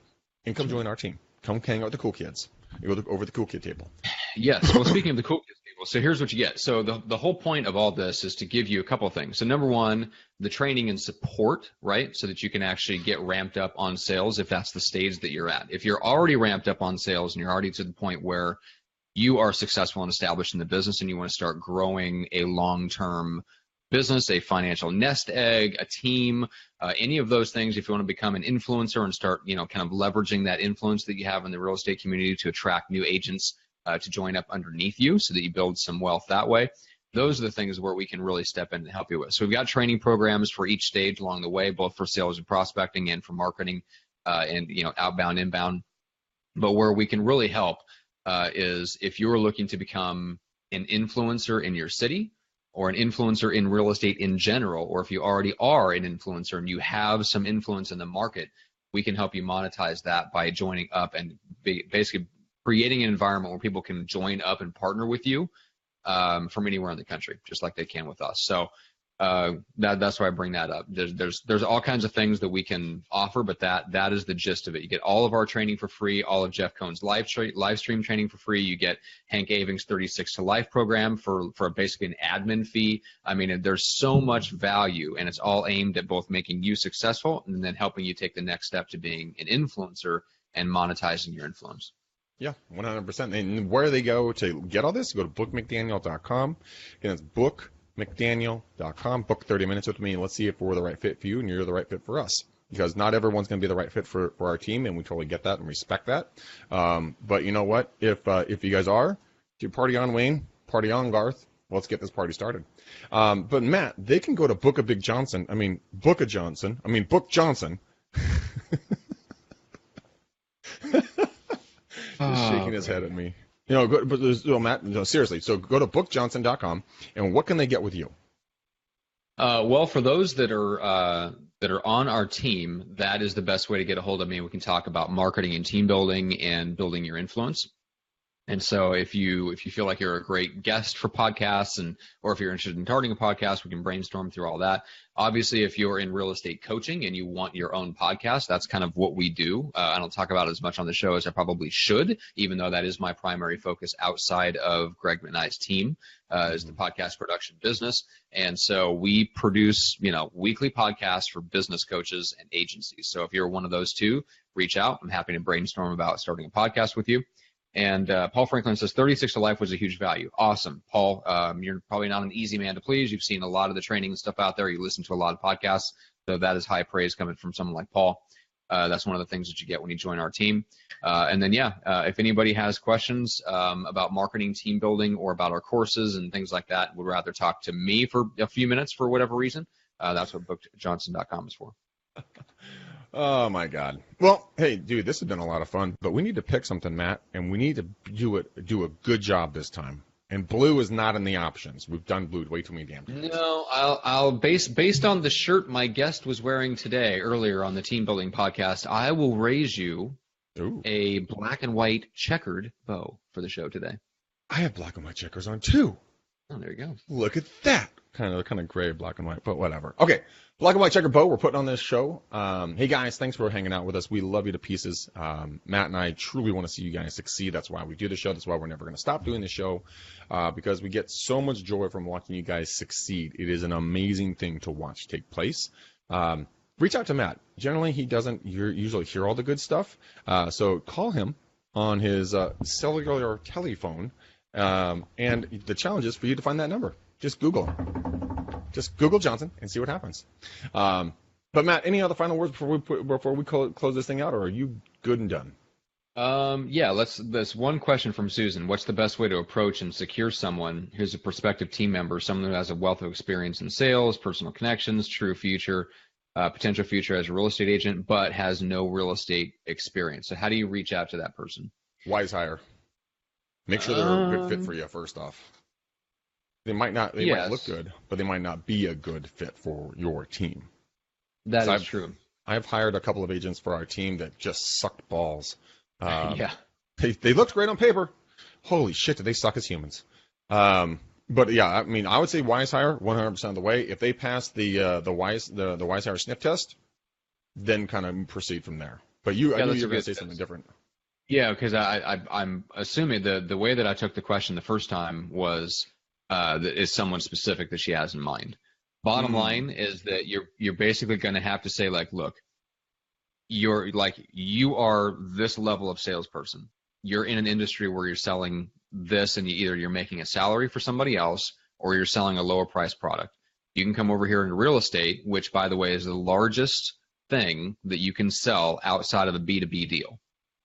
and come join our team. Come hang out with the cool kids. You go over the cool kid table. Yes. Well, speaking of the cool kids table, so here's what you get. So the whole point of all this is to give you a couple of things. So number one, the training and support, right? So that you can actually get ramped up on sales if that's the stage that you're at. If you're already ramped up on sales and you're already to the point where you are successful and established in the business and you want to start growing a long-term business, a financial nest egg, a team, any of those things, if you want to become an influencer and start, kind of leveraging that influence that you have in the real estate community to attract new agents to join up underneath you so that you build some wealth that way. Those are the things where we can really step in and help you with. So we've got training programs for each stage along the way, both for sales and prospecting and for marketing and, outbound, inbound. But where we can really help is if you're looking to become an influencer in your city, or an influencer in real estate in general, or if you already are an influencer and you have some influence in the market, we can help you monetize that by joining up and basically creating an environment where people can join up and partner with you from anywhere in the country, just like they can with us. So that's why I bring that up. There's all kinds of things that we can offer, but that is the gist of it. You get all of our training for free, all of Jeff Cohn's live stream training for free. You get Hank Aving's 36 to Life program for basically an admin fee. I mean, there's so much value, and it's all aimed at both making you successful and then helping you take the next step to being an influencer and monetizing your influence. Yeah, 100%. And where they go to get all this, go to bookmcdaniel.com. Again, it's bookmcdaniel.com. Book 30 minutes with me, and let's see if we're the right fit for you and you're the right fit for us. because not everyone's going to be the right fit for our team, and we totally get that and respect that. But you know what? If you guys are, do party on, Wayne, party on, Garth. Let's get this party started. But Matt, they can go to Book Johnson. Just shaking his head at me. Matt, no, seriously. So go to bookjohnson.com, and what can they get with you? Well, for those that are on our team, that is the best way to get a hold of me. We can talk about marketing and team building and building your influence. And so if you feel like you're a great guest for podcasts, or if you're interested in starting a podcast, we can brainstorm through all that. Obviously, if you're in real estate coaching and you want your own podcast, that's kind of what we do. I don't talk about it as much on the show as I probably should, even though that is my primary focus outside of Greg McKnight's team, is the podcast production business. And so we produce, weekly podcasts for business coaches and agencies. So if you're one of those two, reach out. I'm happy to brainstorm about starting a podcast with you. And Paul Franklin says 36 to life was a huge value. Awesome, Paul. You're probably not an easy man to please. You've seen a lot of the training and stuff out there. You listen to a lot of podcasts, so that is high praise coming from someone like Paul. That's one of the things that you get when you join our team. And then, if anybody has questions about marketing, team building, or about our courses and things like that, would rather talk to me for a few minutes for whatever reason, that's what bookjohnson.com is for. Oh, my God. Well, hey, dude, this has been a lot of fun, but we need to pick something, Matt, and we need to do a good job this time. And blue is not in the options. We've done blue way too many damn times. No, I'll based on the shirt my guest was wearing today earlier on the Team Building podcast, I will raise you a black and white checkered bow for the show today. I have black and white checkers on, too. Oh, there you go. Look at that. Kind of gray, black and white, but whatever. Okay, black and white checker bow we're putting on this show. Hey, guys, thanks for hanging out with us. We love you to pieces. Matt and I truly want to see you guys succeed. That's why we do the show. That's why we're never going to stop doing the show, because we get so much joy from watching you guys succeed. It is an amazing thing to watch take place. Reach out to Matt. Generally, he doesn't usually hear all the good stuff, so call him on his cellular telephone, and the challenge is for you to find that number. Just Google him. Just Google Johnson and see what happens. But Matt, any other final words before we close this thing out, or are you good and done? That's one question from Susan. What's the best way to approach and secure someone who's a prospective team member, someone who has a wealth of experience in sales, personal connections, true future, potential future as a real estate agent, but has no real estate experience? So how do you reach out to that person? Wise hire. Make sure they're a good fit for you first off. They might look good, but they might not be a good fit for your team. That is true. I've hired a couple of agents for our team that just sucked balls. Yeah. They looked great on paper. Holy shit, did they suck as humans? But yeah, I mean, I would say wise hire 100% of the way. If they pass the wise hire sniff test, then kind of proceed from there. But I knew you were going to say something different. Yeah, because I'm assuming the way that I took the question the first time was is someone specific that she has in mind. Bottom line is that you're basically going to have to say, like, look, you are this level of salesperson. You're in an industry where you're selling this, and either you're making a salary for somebody else or you're selling a lower price product. You can come over here into real estate, which, by the way, is the largest thing that you can sell outside of a B2B deal,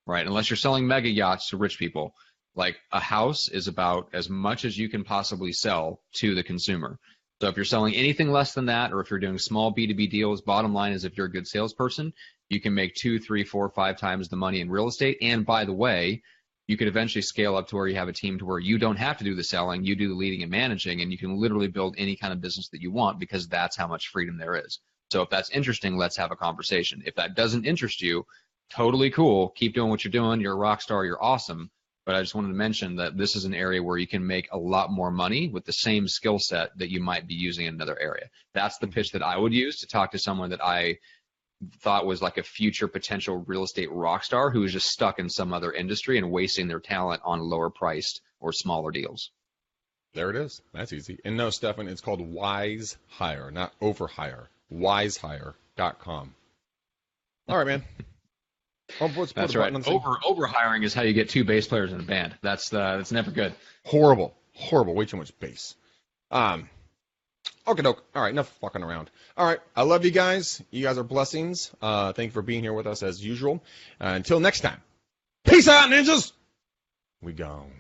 right? Unless you're selling mega yachts to rich people. Like, a house is about as much as you can possibly sell to the consumer. So if you're selling anything less than that, or if you're doing small B2B deals, bottom line is if you're a good salesperson, you can make 2, 3, 4, 5 times the money in real estate. And by the way, you could eventually scale up to where you have a team to where you don't have to do the selling, you do the leading and managing, and you can literally build any kind of business that you want, because that's how much freedom there is. So if that's interesting, let's have a conversation. If that doesn't interest you, totally cool. Keep doing what you're doing. You're a rock star. You're awesome. But I just wanted to mention that this is an area where you can make a lot more money with the same skill set that you might be using in another area. That's the pitch that I would use to talk to someone that I thought was like a future potential real estate rock star who is just stuck in some other industry and wasting their talent on lower priced or smaller deals. There it is. That's easy. And no, Stefan, it's called Wise Hire, not Overhire. Wisehire.com. All right, man. That's right. Overhiring is how you get 2 bass players in a band. That's never good. Horrible. Way too much bass. All Okay, doke. All right, enough fucking around. All right, I love you guys. You guys are blessings. Thank you for being here with us as usual. Until next time. Peace out, ninjas. We gone.